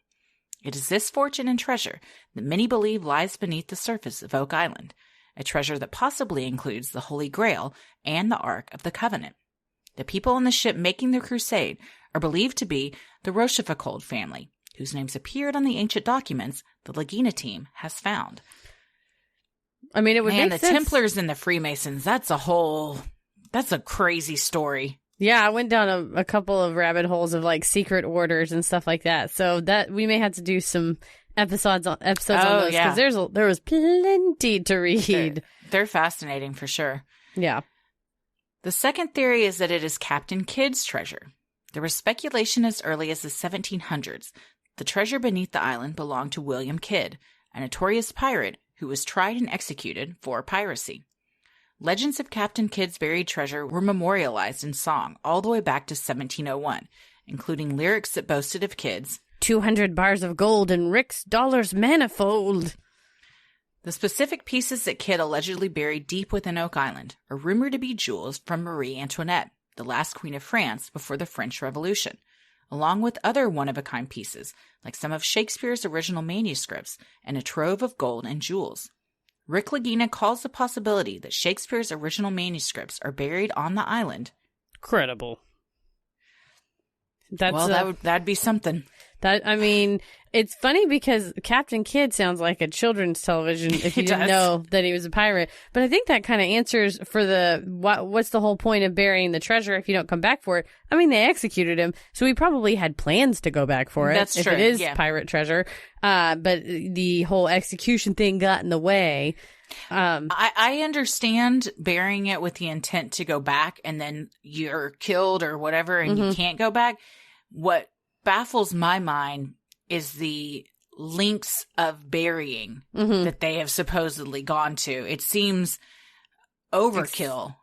[SPEAKER 3] It is this fortune and treasure that many believe lies beneath the surface of Oak Island, a treasure that possibly includes the Holy Grail and the Ark of the Covenant. The people on the ship making the crusade are believed to be the Rochefoucauld family, whose names appeared on the ancient documents the Lagina team has found.
[SPEAKER 1] I mean, it would make
[SPEAKER 3] the
[SPEAKER 1] sense.
[SPEAKER 3] Templars and the Freemasons, that's a crazy story.
[SPEAKER 1] Yeah, I went down a couple of rabbit holes of like secret orders and stuff like that. So that we may have to do some episodes on those, because there was plenty to read.
[SPEAKER 3] They're fascinating for sure.
[SPEAKER 1] Yeah.
[SPEAKER 3] The second theory is that it is Captain Kidd's treasure. There was speculation as early as the 1700s. The treasure beneath the island belonged to William Kidd, a notorious pirate who was tried and executed for piracy. Legends of Captain Kidd's buried treasure were memorialized in song all the way back to 1701, including lyrics that boasted of Kidd's
[SPEAKER 1] 200 bars of gold and Rick's dollars manifold.
[SPEAKER 3] The specific pieces that Kidd allegedly buried deep within Oak Island are rumored to be jewels from Marie Antoinette, the last queen of France before the French Revolution, along with other one-of-a-kind pieces, like some of Shakespeare's original manuscripts and a trove of gold and jewels. Rick Lagina calls the possibility that Shakespeare's original manuscripts are buried on the island
[SPEAKER 1] credible.
[SPEAKER 3] That'd be something.
[SPEAKER 1] It's funny because Captain Kidd sounds like a children's television if you didn't know that he was a pirate. But I think that kind of answers for what's the whole point of burying the treasure if you don't come back for it? I mean, they executed him, so he probably had plans to go back for it.
[SPEAKER 3] That's true.
[SPEAKER 1] If it is pirate treasure. But the whole execution thing got in the way.
[SPEAKER 3] I understand burying it with the intent to go back and then you're killed or whatever and you can't go back. What baffles my mind is the lengths of burying that they have supposedly gone to. It seems overkill.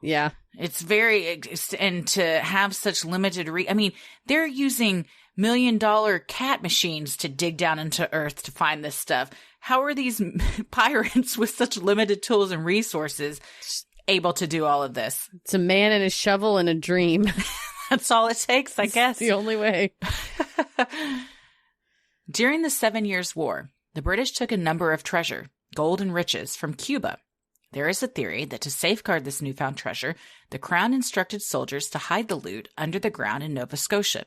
[SPEAKER 3] It's very, and to have such limited they're using $1 million cat machines to dig down into Earth to find this stuff. How are these pirates with such limited tools and resources able to do all of this?
[SPEAKER 1] It's a man and a shovel and a dream.
[SPEAKER 3] That's all it takes, I guess.
[SPEAKER 1] It's the only way.
[SPEAKER 3] During the 7 Years' War, the British took a number of treasure, gold and riches, from Cuba. There is a theory that to safeguard this newfound treasure, the Crown instructed soldiers to hide the loot under the ground in Nova Scotia.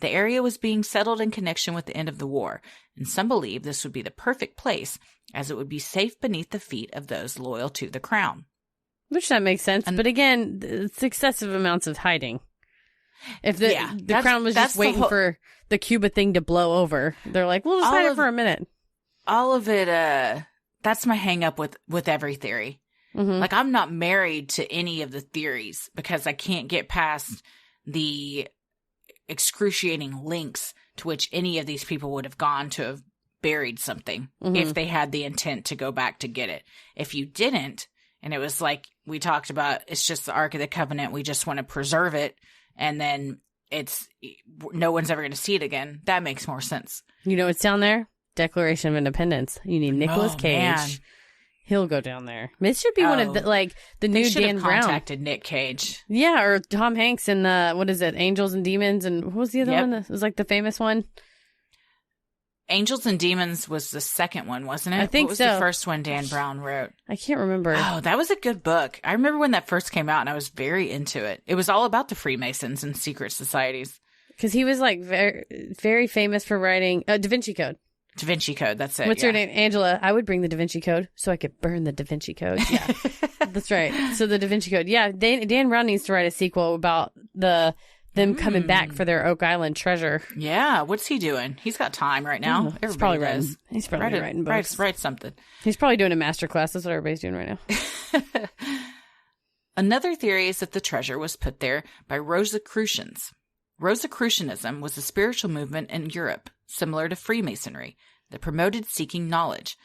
[SPEAKER 3] The area was being settled in connection with the end of the war, and some believe this would be the perfect place, as it would be safe beneath the feet of those loyal to the Crown.
[SPEAKER 1] Which that makes sense, but again, it's excessive amounts of hiding. If the Crown was just waiting for the Cuba thing to blow over, they're like, we'll just hide it for a minute.
[SPEAKER 3] All of it, that's my hang up with every theory. Like, I'm not married to any of the theories because I can't get past the excruciating lengths to which any of these people would have gone to have buried something if they had the intent to go back to get it. If you didn't, and it was like we talked about, it's just the Ark of the Covenant, we just want to preserve it, and then no one's ever going to see it again. That makes more sense.
[SPEAKER 1] You know what's down there? Declaration of Independence. You need Nicolas Cage.
[SPEAKER 3] Man.
[SPEAKER 1] He'll go down there. This should be one of the new Dan Brown.
[SPEAKER 3] Contacted Nick Cage.
[SPEAKER 1] Yeah, or Tom Hanks in what is it? Angels and Demons, and what was the other one? It was like the famous one.
[SPEAKER 3] Angels and Demons was the second one, wasn't it?
[SPEAKER 1] I think so.
[SPEAKER 3] What was the first one Dan Brown wrote?
[SPEAKER 1] I can't remember.
[SPEAKER 3] Oh, that was a good book. I remember when that first came out, and I was very into it. It was all about the Freemasons and secret societies.
[SPEAKER 1] Because he was like very, very famous for writing Da Vinci Code.
[SPEAKER 3] Da Vinci Code, that's it.
[SPEAKER 1] What's her name? Angela. I would bring the Da Vinci Code so I could burn the Da Vinci Code. Yeah, that's right. So the Da Vinci Code. Yeah, Dan Brown needs to write a sequel about them coming back for their Oak Island treasure.
[SPEAKER 3] Yeah, what's he doing? He's got time right now.
[SPEAKER 1] He's probably writing books.
[SPEAKER 3] Write something.
[SPEAKER 1] He's probably doing a master class. That's what everybody's doing right now.
[SPEAKER 3] Another theory is that the treasure was put there by Rosicrucians. Rosicrucianism was a spiritual movement in Europe, similar to Freemasonry, that promoted seeking knowledge.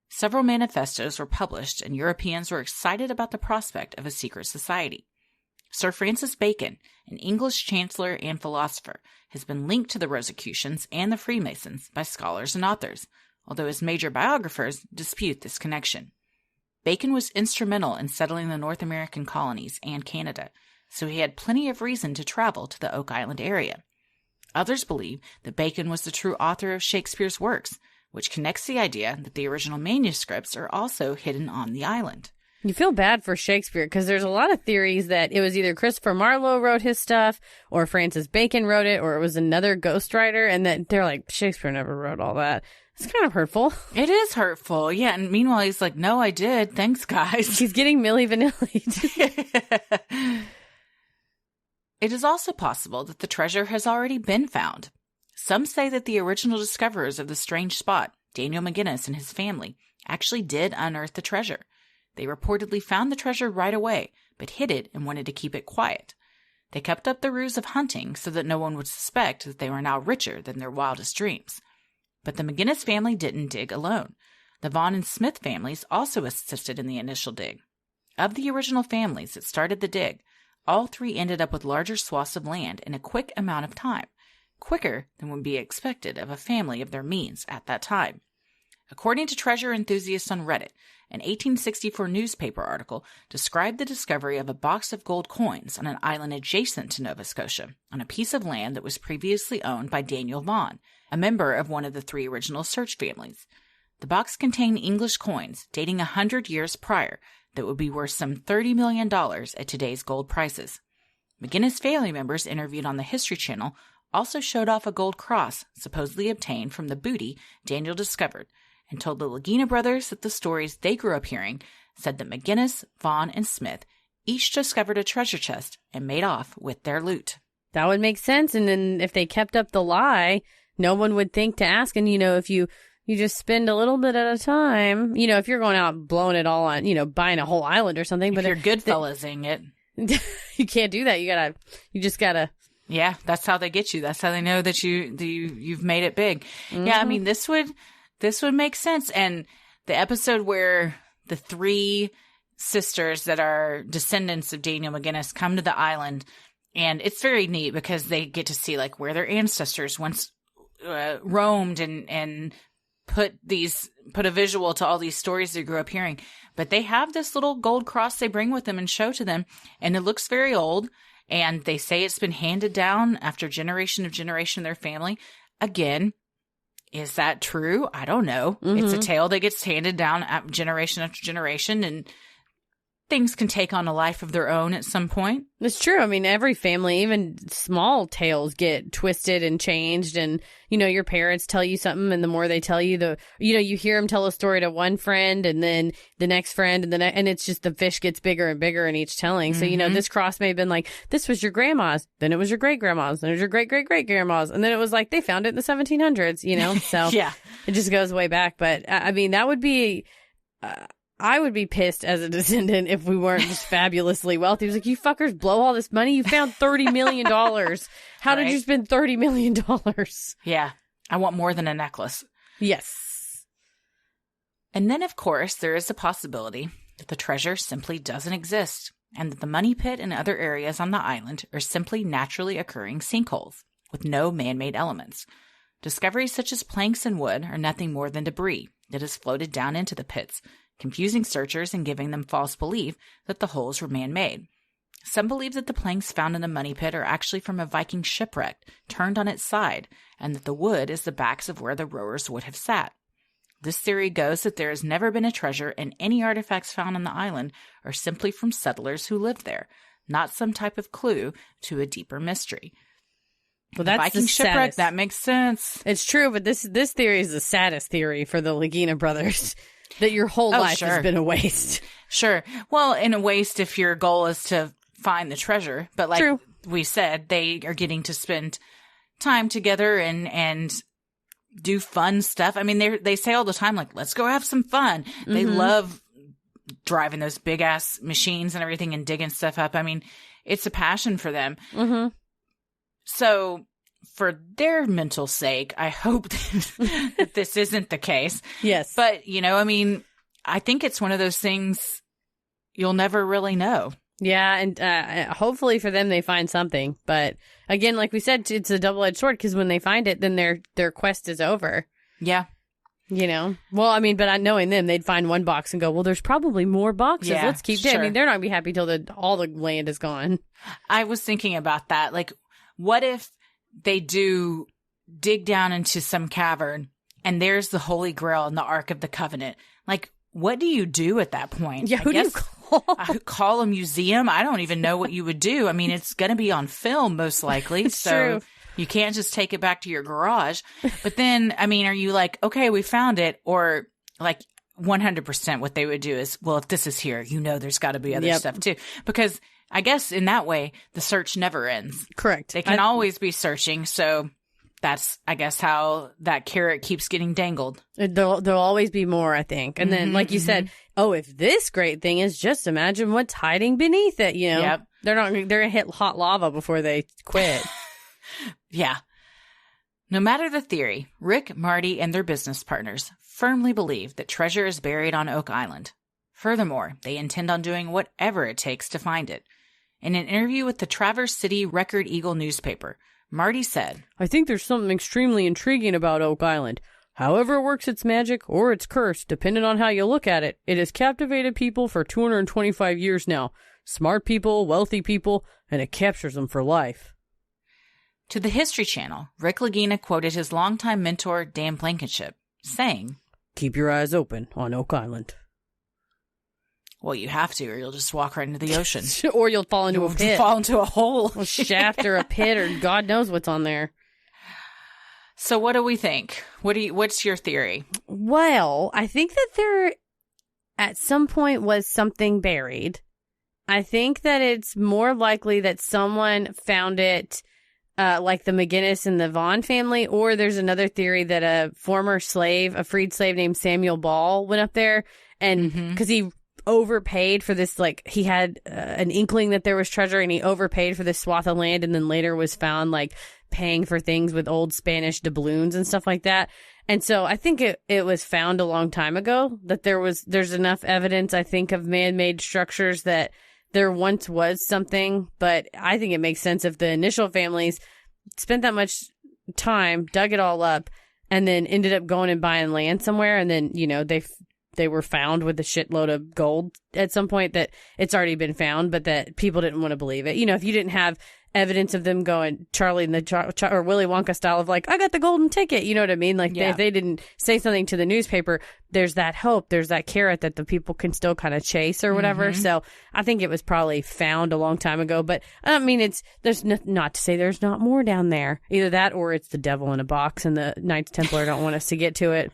[SPEAKER 3] Several manifestos were published, and Europeans were excited about the prospect of a secret society. Sir Francis Bacon, an English chancellor and philosopher, has been linked to the Rosicrucians and the Freemasons by scholars and authors, although his major biographers dispute this connection. Bacon was instrumental in settling the North American colonies and Canada, so he had plenty of reason to travel to the Oak Island area. Others believe that Bacon was the true author of Shakespeare's works, which connects the idea that the original manuscripts are also hidden on the island.
[SPEAKER 1] You feel bad for Shakespeare because there's a lot of theories that it was either Christopher Marlowe wrote his stuff or Francis Bacon wrote it or it was another ghostwriter, and that they're like, Shakespeare never wrote all that. It's kind of hurtful.
[SPEAKER 3] It is hurtful. Yeah. And meanwhile, he's like, no, I did. Thanks, guys.
[SPEAKER 1] He's getting Milli Vanilli.
[SPEAKER 3] It is also possible that the treasure has already been found. Some say that the original discoverers of the strange spot, Daniel McGinnis and his family, actually did unearth the treasure. They reportedly found the treasure right away, but hid it and wanted to keep it quiet. They kept up the ruse of hunting so that no one would suspect that they were now richer than their wildest dreams. But the McGinnis family didn't dig alone. The Vaughn and Smith families also assisted in the initial dig. Of the original families that started the dig, all three ended up with larger swaths of land in a quick amount of time, quicker than would be expected of a family of their means at that time. According to treasure enthusiasts on Reddit, an 1864 newspaper article described the discovery of a box of gold coins on an island adjacent to Nova Scotia, on a piece of land that was previously owned by Daniel Vaughan, a member of one of the 3 original search families. The box contained English coins dating 100 years prior that would be worth some $30 million at today's gold prices. McGinnis family members interviewed on the History Channel also showed off a gold cross supposedly obtained from the booty Daniel discovered, and told the Lagina brothers that the stories they grew up hearing said that McGinnis, Vaughn, and Smith each discovered a treasure chest and made off with their loot.
[SPEAKER 1] That would make sense. And then if they kept up the lie, no one would think to ask. And, if you just spend a little bit at a time, if you're going out blowing it all on, buying a whole island or something.
[SPEAKER 3] But if you're Goodfellasing it.
[SPEAKER 1] You can't do that. You just gotta.
[SPEAKER 3] Yeah, that's how they get you. That's how they know that you've made it big.
[SPEAKER 1] Mm-hmm.
[SPEAKER 3] Yeah, I mean, this would make sense. And the episode where the 3 sisters that are descendants of Daniel McGinnis come to the island, and it's very neat because they get to see like where their ancestors once roamed and put a visual to all these stories they grew up hearing. But they have this little gold cross they bring with them and show to them, and it looks very old. And they say it's been handed down after generation of their family. Again, is that true? I don't know.
[SPEAKER 1] Mm-hmm.
[SPEAKER 3] It's a tale that gets handed down generation after generation, and things can take on a life of their own at some point.
[SPEAKER 1] It's true. I mean, every family, even small tales get twisted and changed. And, your parents tell you something, and the more they tell you, you hear them tell a story to one friend and then the next friend and it's just the fish gets bigger and bigger in each telling. So, this cross may have been like, this was your grandma's, then it was your great grandma's, then it was your great great great grandma's. And then it was like, they found it in the 1700s, so
[SPEAKER 3] yeah,
[SPEAKER 1] it just goes way back. But I mean, that would be, I would be pissed as a descendant if we weren't just fabulously wealthy. It was like, you fuckers blow all this money. You found $30 million. How did you spend $30 million?
[SPEAKER 3] Yeah. I want more than a necklace.
[SPEAKER 1] Yes.
[SPEAKER 3] And then, of course, there is the possibility that the treasure simply doesn't exist, and that the money pit and other areas on the island are simply naturally occurring sinkholes with no man-made elements. Discoveries such as planks and wood are nothing more than debris that has floated down into the pits, confusing searchers and giving them false belief that the holes were man-made. Some believe that the planks found in the money pit are actually from a Viking shipwreck turned on its side, and that the wood is the backs of where the rowers would have sat. This theory goes that there has never been a treasure, and any artifacts found on the island are simply from settlers who lived there, not some type of clue to a deeper mystery.
[SPEAKER 1] Well, that's
[SPEAKER 3] Viking
[SPEAKER 1] the
[SPEAKER 3] shipwreck,
[SPEAKER 1] saddest.
[SPEAKER 3] that makes sense.
[SPEAKER 1] It's true, but this theory is the saddest theory for the Lagina brothers. That your whole life has been a waste.
[SPEAKER 3] Sure. Well, in a waste if your goal is to find the treasure. But like we said, they are getting to spend time together and do fun stuff. I mean, they say all the time, like, let's go have some fun. Mm-hmm. They love driving those big-ass machines and everything and digging stuff up. I mean, it's a passion for them.
[SPEAKER 1] Mm-hmm.
[SPEAKER 3] So for their mental sake, I hope that this isn't the case.
[SPEAKER 1] Yes.
[SPEAKER 3] But, I mean, I think it's one of those things you'll never really know.
[SPEAKER 1] Yeah, and hopefully for them they find something. But again, like we said, it's a double-edged sword because when they find it, then their quest is over.
[SPEAKER 3] Yeah.
[SPEAKER 1] Well, I mean, but knowing them, they'd find one box and go, well, there's probably more boxes.
[SPEAKER 3] Yeah,
[SPEAKER 1] let's keep digging.
[SPEAKER 3] sure.
[SPEAKER 1] I mean, they're not going to be happy till all the land is gone.
[SPEAKER 3] I was thinking about that. Like, what if they do dig down into some cavern and there's the Holy Grail and the Ark of the Covenant? Like, what do you do at that point?
[SPEAKER 1] Yeah, who do you call?
[SPEAKER 3] I would call a museum. I don't even know what you would do. I mean, it's going to be on film most likely.
[SPEAKER 1] It's
[SPEAKER 3] so
[SPEAKER 1] true.
[SPEAKER 3] You can't just take it back to your garage. But then, I mean, are you like, okay, we found it? Or like 100% what they would do is, well, if this is here, there's got to be other stuff too. Because I guess in that way, the search never ends.
[SPEAKER 1] Correct.
[SPEAKER 3] They can always be searching. So that's, I guess, how that carrot keeps getting dangled.
[SPEAKER 1] There'll always be more, I think. And then, like you said, if this great thing is, just imagine what's hiding beneath it,
[SPEAKER 3] Yep.
[SPEAKER 1] They're going to hit hot lava before they quit.
[SPEAKER 3] Yeah. No matter the theory, Rick, Marty, and their business partners firmly believe that treasure is buried on Oak Island. Furthermore, they intend on doing whatever it takes to find it. In an interview with the Traverse City Record Eagle newspaper, Marty said,
[SPEAKER 1] I think there's something extremely intriguing about Oak Island. However it works its magic or its curse, depending on how you look at it, it has captivated people for 225 years now. Smart people, wealthy people, and it captures them for life.
[SPEAKER 3] To the History Channel, Rick Lagina quoted his longtime mentor, Dan Blankenship, saying,
[SPEAKER 1] "Keep your eyes open on Oak Island."
[SPEAKER 3] Well, you have to, or you'll just walk right into the ocean.
[SPEAKER 1] Or you'll fall into a pit.
[SPEAKER 3] Fall into a hole.
[SPEAKER 1] A shaft or a pit, or God knows what's on there.
[SPEAKER 3] So what do we think? What's your theory?
[SPEAKER 1] Well, I think that there, at some point, was something buried. I think that it's more likely that someone found it, like the McGinnis and the Vaughn family, or there's another theory that a former slave, a freed slave named Samuel Ball, went up there, and because he overpaid for this, like he had an inkling that there was treasure, and he overpaid for this swath of land, and then later was found like paying for things with old Spanish doubloons and stuff like that. And so I think it was found a long time ago that there's enough evidence, I think, of man-made structures that there once was something. But I think it makes sense if the initial families spent that much time, dug it all up, and then ended up going and buying land somewhere, and then, you know, they were found with a shitload of gold at some point, that it's already been found, but that people didn't want to believe it. You know, if you didn't have evidence of them going Charlie and the or Willy Wonka style of like, I got the golden ticket, you know what I mean? Like, if they didn't say something to the newspaper, there's that hope, there's that carrot that the people can still kind of chase or whatever. So I think it was probably found a long time ago. But I mean, there's not to say there's not more down there. Either that, or it's the devil in a box, and the Knights Templar don't want us to get to it.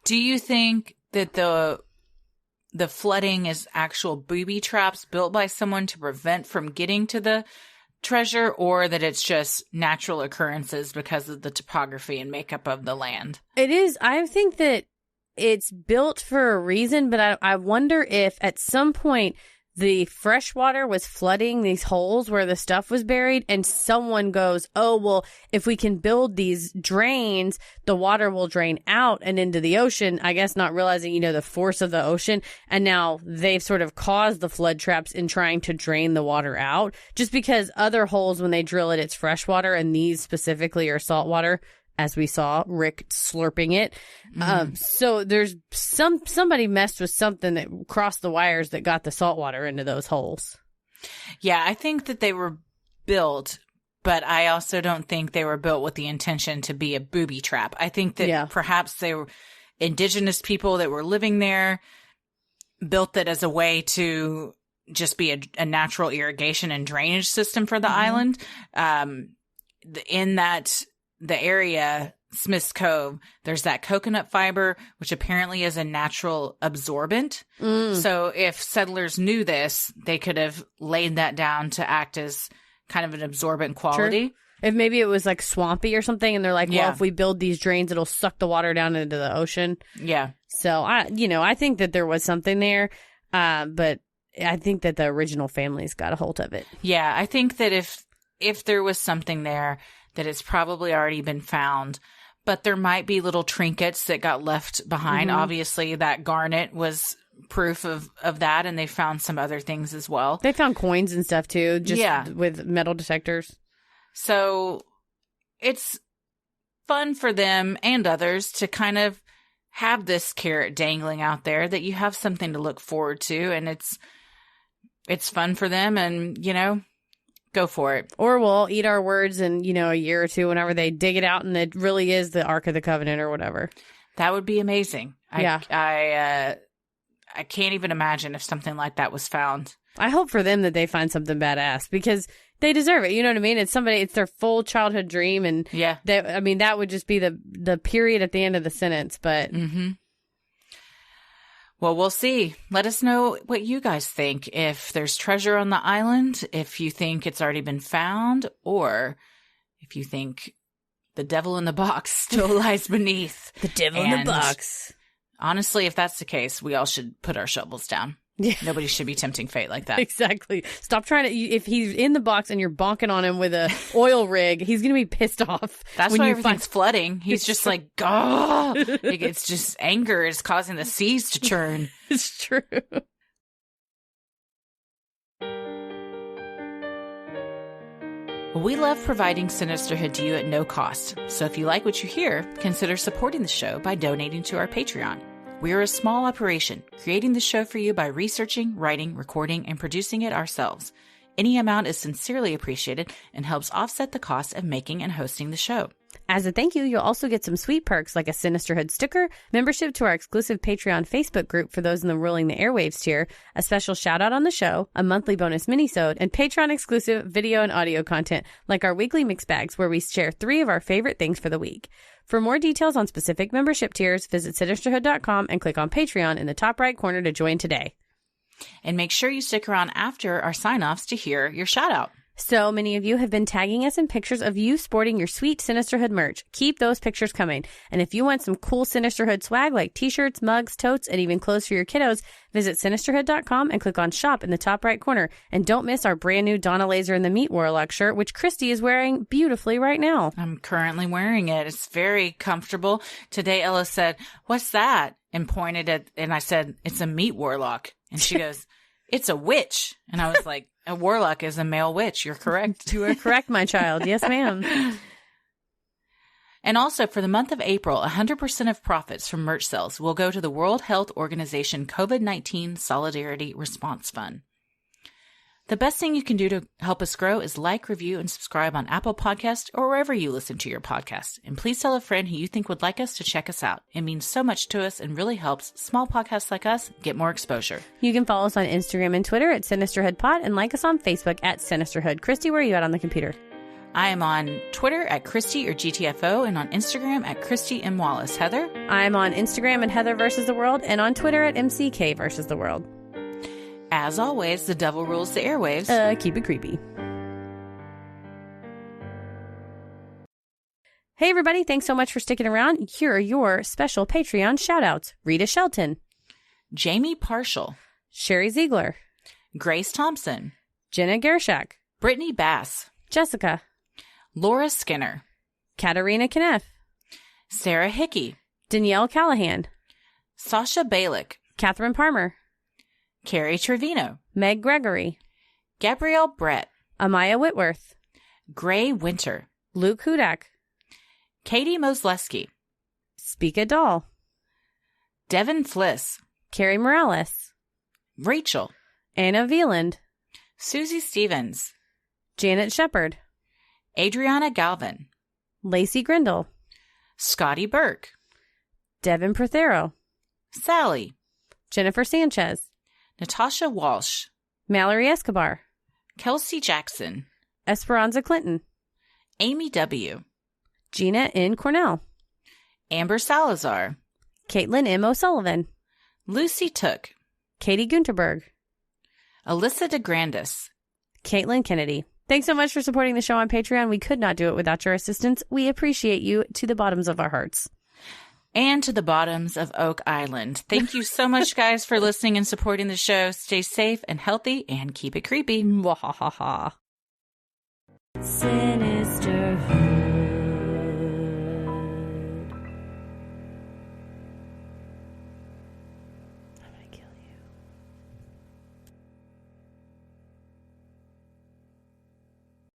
[SPEAKER 3] Do you think that the flooding is actual booby traps built by someone to prevent from getting to the treasure, or that it's just natural occurrences because of the topography and makeup of the land?
[SPEAKER 1] It is. I think that it's built for a reason, but I wonder if at some point the fresh water was flooding these holes where the stuff was buried, and someone goes, oh, well, if we can build these drains, the water will drain out and into the ocean, I guess not realizing, you know, the force of the ocean. And now they've sort of caused the flood traps in trying to drain the water out, just because other holes, when they drill it, it's fresh water, and these specifically are salt water, as we saw Rick slurping it. So there's somebody messed with something that crossed the wires that got the salt water into those holes.
[SPEAKER 3] Yeah, I think that they were built, but I also don't think they were built with the intention to be a booby trap. I think that perhaps they were indigenous people that were living there, built it as a way to just be a natural irrigation and drainage system for the island. In that the area, Smith's Cove, there's that coconut fiber, which apparently is a natural absorbent. So if settlers knew this, they could have laid that down to act as kind of an absorbent quality.
[SPEAKER 1] Sure. If maybe it was like swampy or something, and they're like, well, if we build these drains, it'll suck the water down into the ocean. Yeah. So I think that there was something there, but I think that the original families got a hold of it.
[SPEAKER 3] Yeah, I think that if there was something there, that it's probably already been found, but there might be little trinkets that got left behind. Obviously, that garnet was proof of that, and they found some other things as well.
[SPEAKER 1] They found coins and stuff too, just with metal detectors.
[SPEAKER 3] So it's fun for them and others to kind of have this carrot dangling out there, that you have something to look forward to, and it's fun for them, and, you know, go for it.
[SPEAKER 1] Or we'll eat our words in, you know, a year or two whenever they dig it out and it really is the Ark of the Covenant or whatever.
[SPEAKER 3] That would be amazing. I can't even imagine if something like that was found.
[SPEAKER 1] I hope for them that they find something badass, because they deserve it. You know what I mean? It's their full childhood dream, and that would just be the period at the end of the sentence. But
[SPEAKER 3] well, we'll see. Let us know what you guys think. If there's treasure on the island, if you think it's already been found, or if you think the devil in the box still lies beneath.
[SPEAKER 1] The devil in the box.
[SPEAKER 3] Honestly, if that's the case, we all should put our shovels down. Yeah. Nobody should be tempting fate like that.
[SPEAKER 1] Exactly. Stop trying to. If he's in the box and you're bonking on him with a oil rig, he's going to be pissed off.
[SPEAKER 3] That's why everything's flooding. He's just like, oh, like, it's just anger is causing the seas to churn.
[SPEAKER 1] It's true.
[SPEAKER 3] We love providing Sinisterhood to you at no cost. So if you like what you hear, consider supporting the show by donating to our Patreon. We are a small operation, creating the show for you by researching, writing, recording, and producing it ourselves. Any amount is sincerely appreciated and helps offset the cost of making and hosting the show.
[SPEAKER 1] As a thank you, you'll also get some sweet perks like a Sinisterhood sticker, membership to our exclusive Patreon Facebook group for those in the Ruling the Airwaves tier, a special shout out on the show, a monthly bonus minisode, and Patreon exclusive video and audio content like our weekly mix bags where we share 3 of our favorite things for the week. For more details on specific membership tiers, visit Sinisterhood.com and click on Patreon in the top right corner to join today.
[SPEAKER 3] And make sure you stick around after our sign-offs to hear your shout out.
[SPEAKER 1] So many of you have been tagging us in pictures of you sporting your sweet Sinisterhood merch. Keep those pictures coming. And if you want some cool Sinisterhood swag like t-shirts, mugs, totes, and even clothes for your kiddos, visit Sinisterhood.com and click on shop in the top right corner. And don't miss our brand new Donna Laser and the Meat Warlock shirt, which Christy is wearing beautifully right now.
[SPEAKER 3] I'm currently wearing it. It's very comfortable. Today Ella said, "What's that?" and pointed at, and I said, "It's a meat warlock." And she goes, "It's a witch." And I was like, "A warlock is a male witch. You're correct."
[SPEAKER 1] You are correct, my child. Yes, ma'am.
[SPEAKER 3] And also, for the month of April, 100% of profits from merch sales will go to the World Health Organization COVID-19 Solidarity Response Fund. The best thing you can do to help us grow is like, review, and subscribe on Apple Podcasts or wherever you listen to your podcast. And please tell a friend who you think would like us to check us out. It means so much to us and really helps small podcasts like us get more exposure.
[SPEAKER 1] You can follow us on Instagram and Twitter at SinisterhoodPod and like us on Facebook at Sinisterhood. Christy, where are you at on the computer?
[SPEAKER 3] I am on Twitter at Christy or GTFO and on Instagram at Christy M. Wallace. Heather?
[SPEAKER 1] I'm on Instagram at Heather versus the World and on Twitter at MCK versus the World.
[SPEAKER 3] As always, the devil rules the airwaves.
[SPEAKER 1] Keep it creepy. Hey, everybody. Thanks so much for sticking around. Here are your special Patreon shout-outs. Rita Shelton.
[SPEAKER 3] Jamie Partial.
[SPEAKER 1] Sherry Ziegler.
[SPEAKER 3] Grace Thompson.
[SPEAKER 1] Jenna Gershak.
[SPEAKER 3] Brittany Bass.
[SPEAKER 1] Jessica.
[SPEAKER 3] Laura Skinner.
[SPEAKER 1] Katarina Kneff.
[SPEAKER 3] Sarah Hickey.
[SPEAKER 1] Danielle Callahan.
[SPEAKER 3] Sasha Balick.
[SPEAKER 1] Catherine Parmer.
[SPEAKER 3] Carrie Trevino.
[SPEAKER 1] Meg Gregory.
[SPEAKER 3] Gabrielle Brett.
[SPEAKER 1] Amaya Whitworth.
[SPEAKER 3] Gray Winter.
[SPEAKER 1] Luke Hudak.
[SPEAKER 3] Katie Mosleski.
[SPEAKER 1] Speaka Doll.
[SPEAKER 3] Devin Fliss.
[SPEAKER 1] Carrie Morales.
[SPEAKER 3] Rachel.
[SPEAKER 1] Anna Veland.
[SPEAKER 3] Susie Stevens.
[SPEAKER 1] Janet Shepard.
[SPEAKER 3] Adriana Galvin.
[SPEAKER 1] Lacey Grindle.
[SPEAKER 3] Scotty Burke.
[SPEAKER 1] Devin Prothero.
[SPEAKER 3] Sally.
[SPEAKER 1] Jennifer Sanchez.
[SPEAKER 3] Natasha Walsh.
[SPEAKER 1] Mallory Escobar.
[SPEAKER 3] Kelsey Jackson.
[SPEAKER 1] Esperanza Clinton.
[SPEAKER 3] Amy W.
[SPEAKER 1] Gina N. Cornell.
[SPEAKER 3] Amber Salazar.
[SPEAKER 1] Caitlin M. O'Sullivan.
[SPEAKER 3] Lucy Took.
[SPEAKER 1] Katie Gunterberg.
[SPEAKER 3] Alyssa DeGrandis.
[SPEAKER 1] Caitlin Kennedy. Thanks so much for supporting the show on Patreon. We could not do it without your assistance. We appreciate you to the bottoms of our hearts.
[SPEAKER 3] And to the bottoms of Oak Island. Thank you so much, guys, for listening and supporting the show. Stay safe and healthy and keep it creepy.
[SPEAKER 1] Mwahaha.